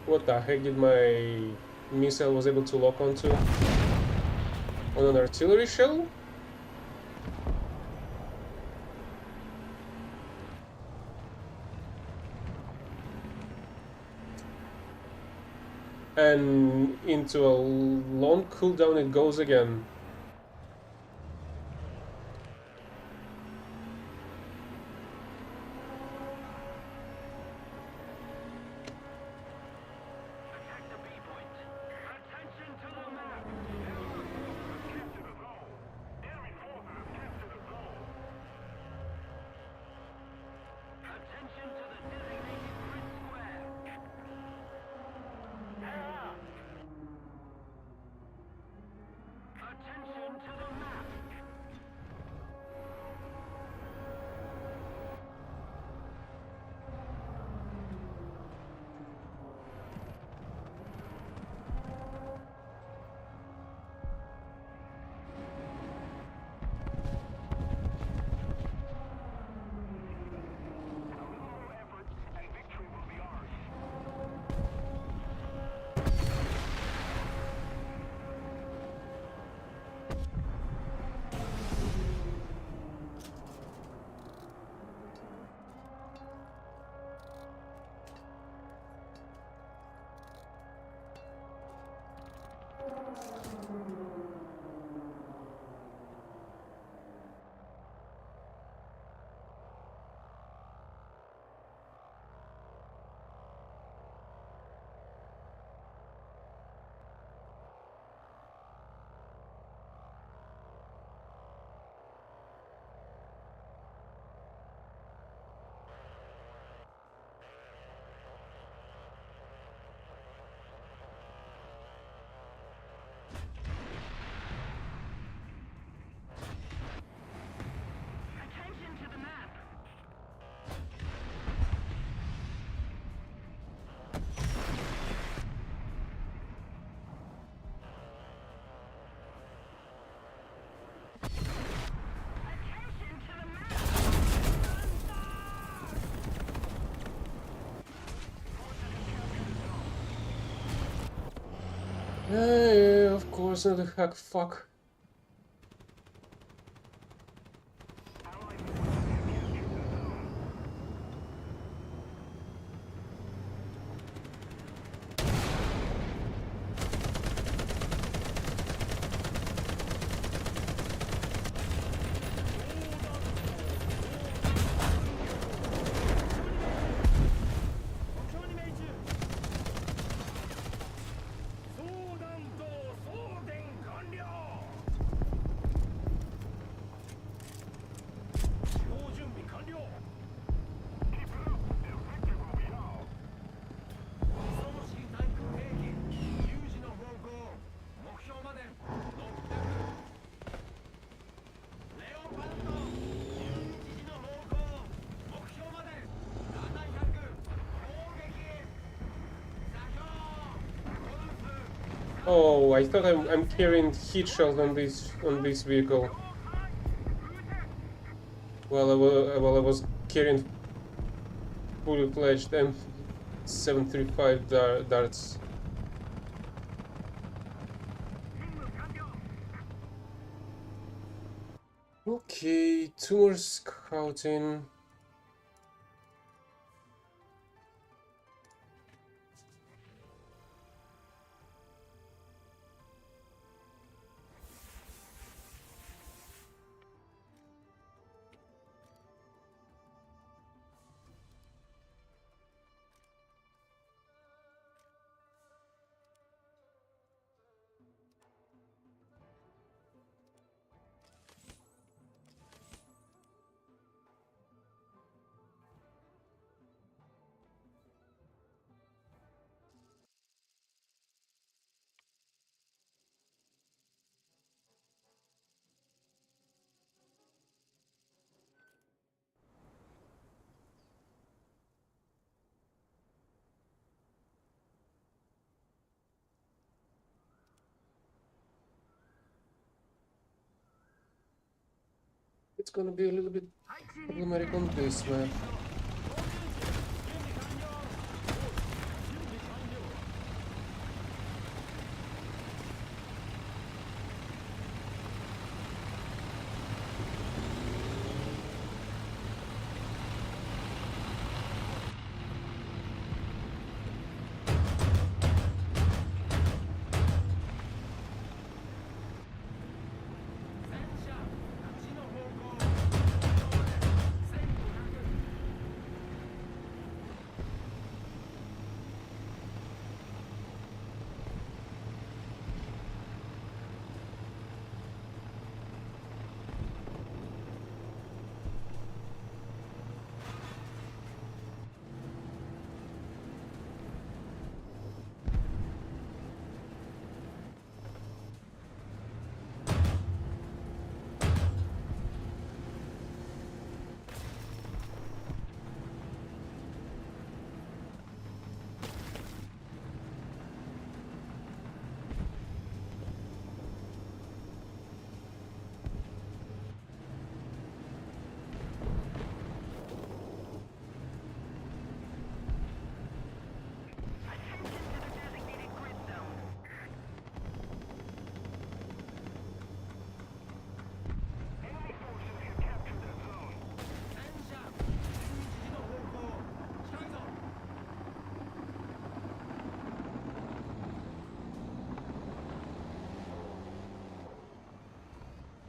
What the heck did my missile was able to lock onto? On an artillery shell? And into a long cooldown it goes again. Attack the B point. Attention to the map! Enemy forces have captured a zone. Enemy forces have captured a zone. Attention to the designated grid square. Attention Of course, not a hack fuck. Oh, I thought I'm carrying heat shells on this vehicle. While I was carrying fully fledged M735 darts. Okay, 2 more scouting. It's gonna be a little bit problematic on this map.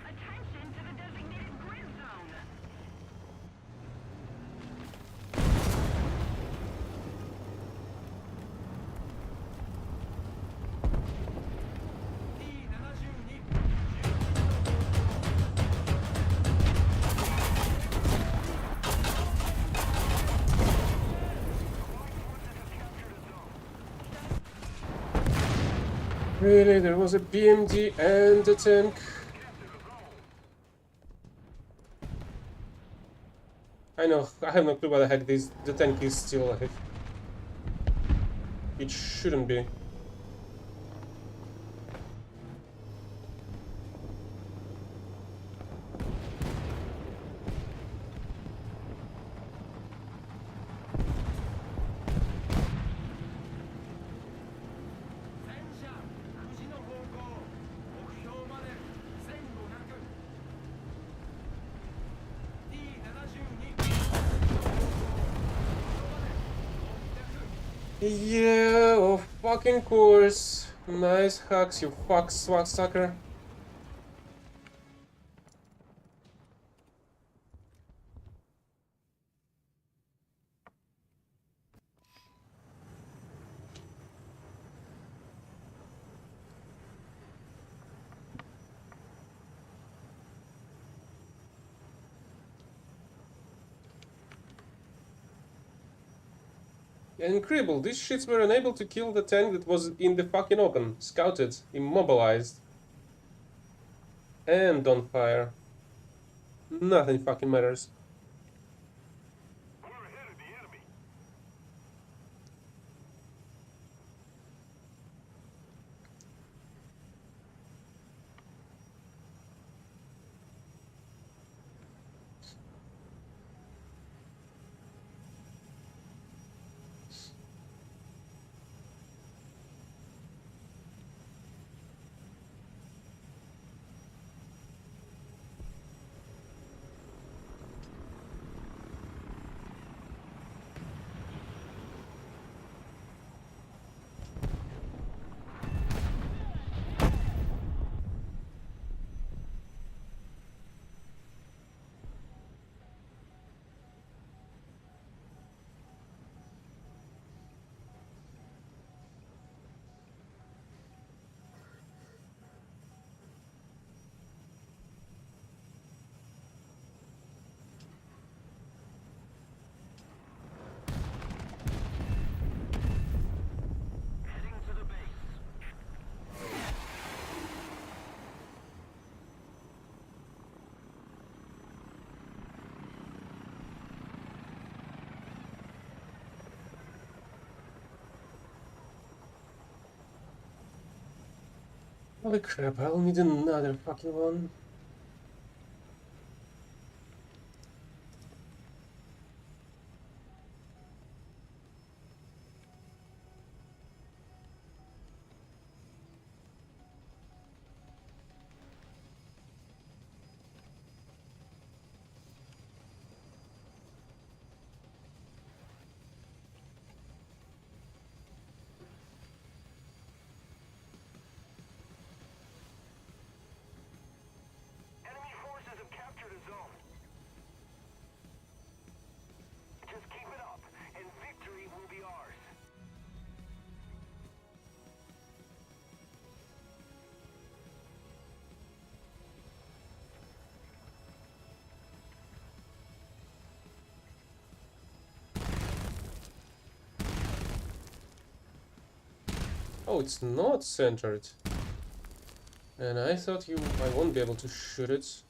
Attention to the designated grid zone. Really, there was a BMD and a tank. I know, I have no clue why the heck the tank is still alive. It shouldn't be. Yeah, of fucking course. Nice hacks, you fuck swag sucker. Incredible, these shits were unable to kill the tank that was in the fucking open, scouted, immobilized, and on fire. Nothing fucking matters. We're ahead of the enemy. Heading to the base. Holy crap, I'll need another fucking one. Enemy forces have captured a zone. Just keep it up, and victory will be ours. Oh, it's not centered. And I thought I won't be able to shoot it.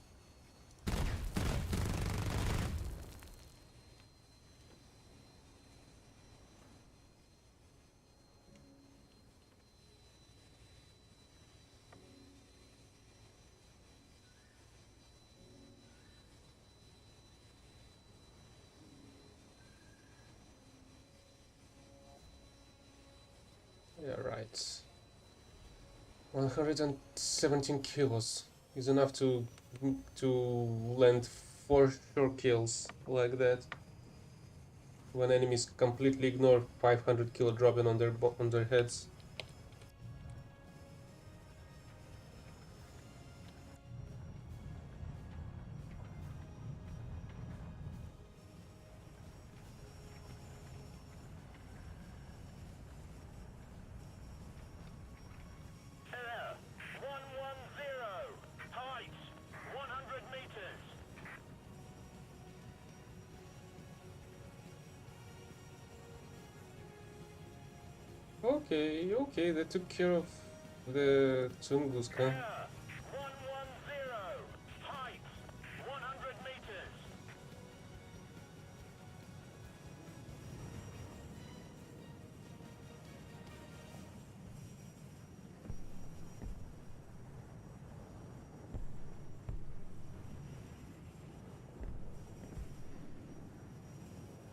Yeah, right. 117 kills is enough to land 4 sure kills like that. When enemies completely ignore 500 kill dropping on their heads. Air 110. Height 100 meters. Okay, that took care of the Tunguska. Air 110. Height 100 meters.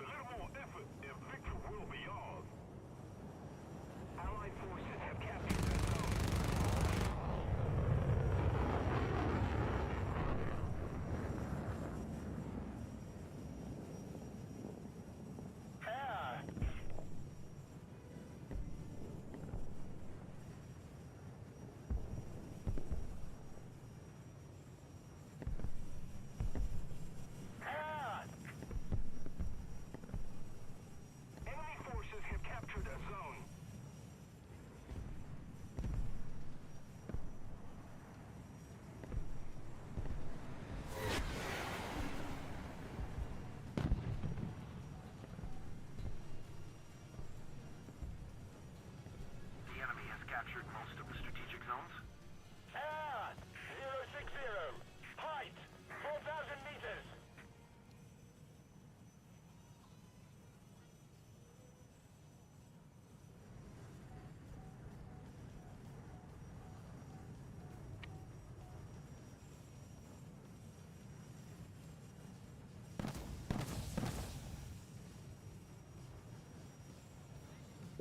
A little more effort and victory will be ours. Allied forces have captured the zone.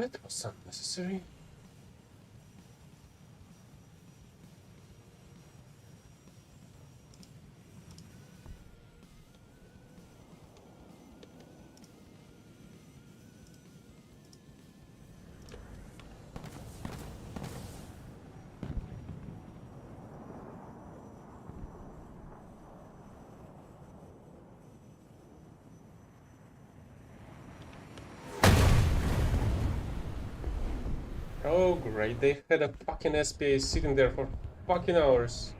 That was unnecessary. Oh great, they had a fucking SPA sitting there for fucking hours.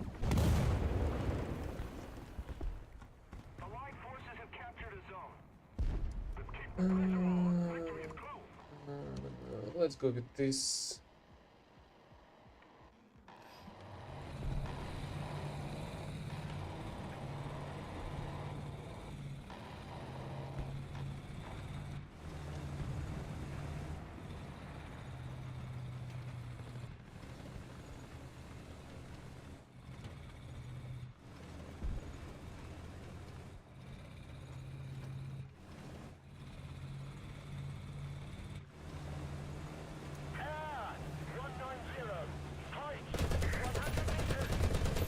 Allied forces have captured a zone. Let's keep the pressure on. Victory is close. Let's go with this. Pad 190. Height 100 meters. Enemy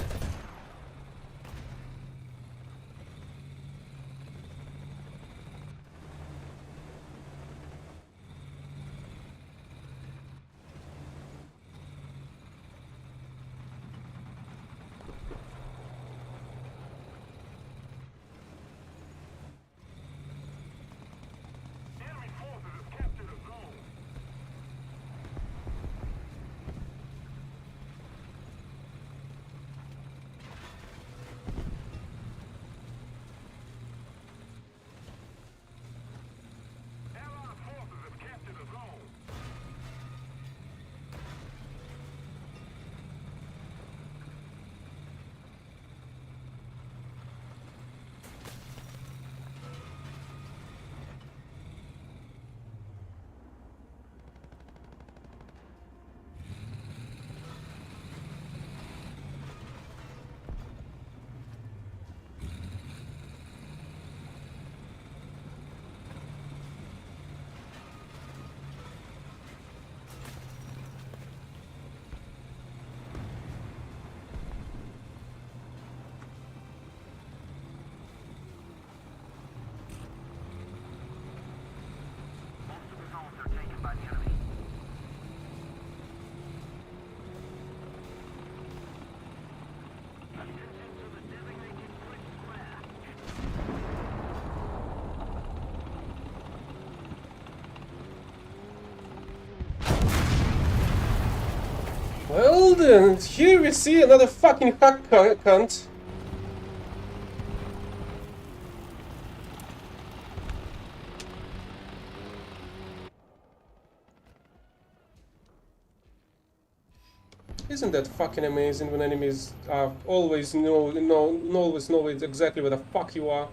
forces have captured a zone. Allied forces have captured a zone. Most of the zones are taken by the enemy. Attention to the designated grid square. Well then, here we see another fucking hack cunt. Isn't that fucking amazing when enemies always always know exactly where the fuck you are?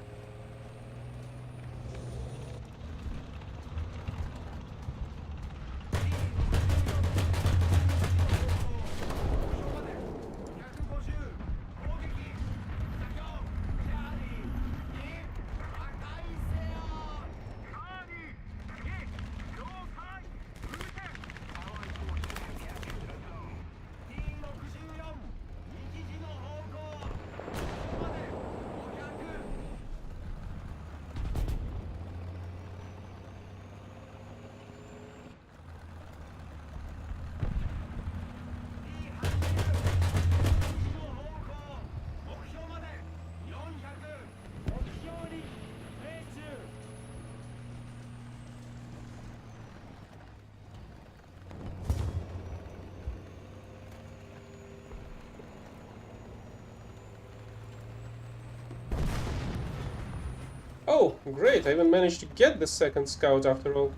Oh, great, I even managed to get the second scout after all.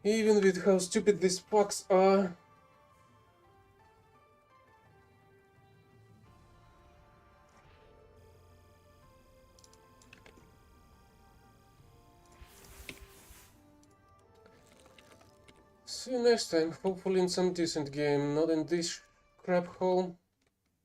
Even with how stupid these fucks are. See you next time, hopefully in some decent game, not in this crap hole.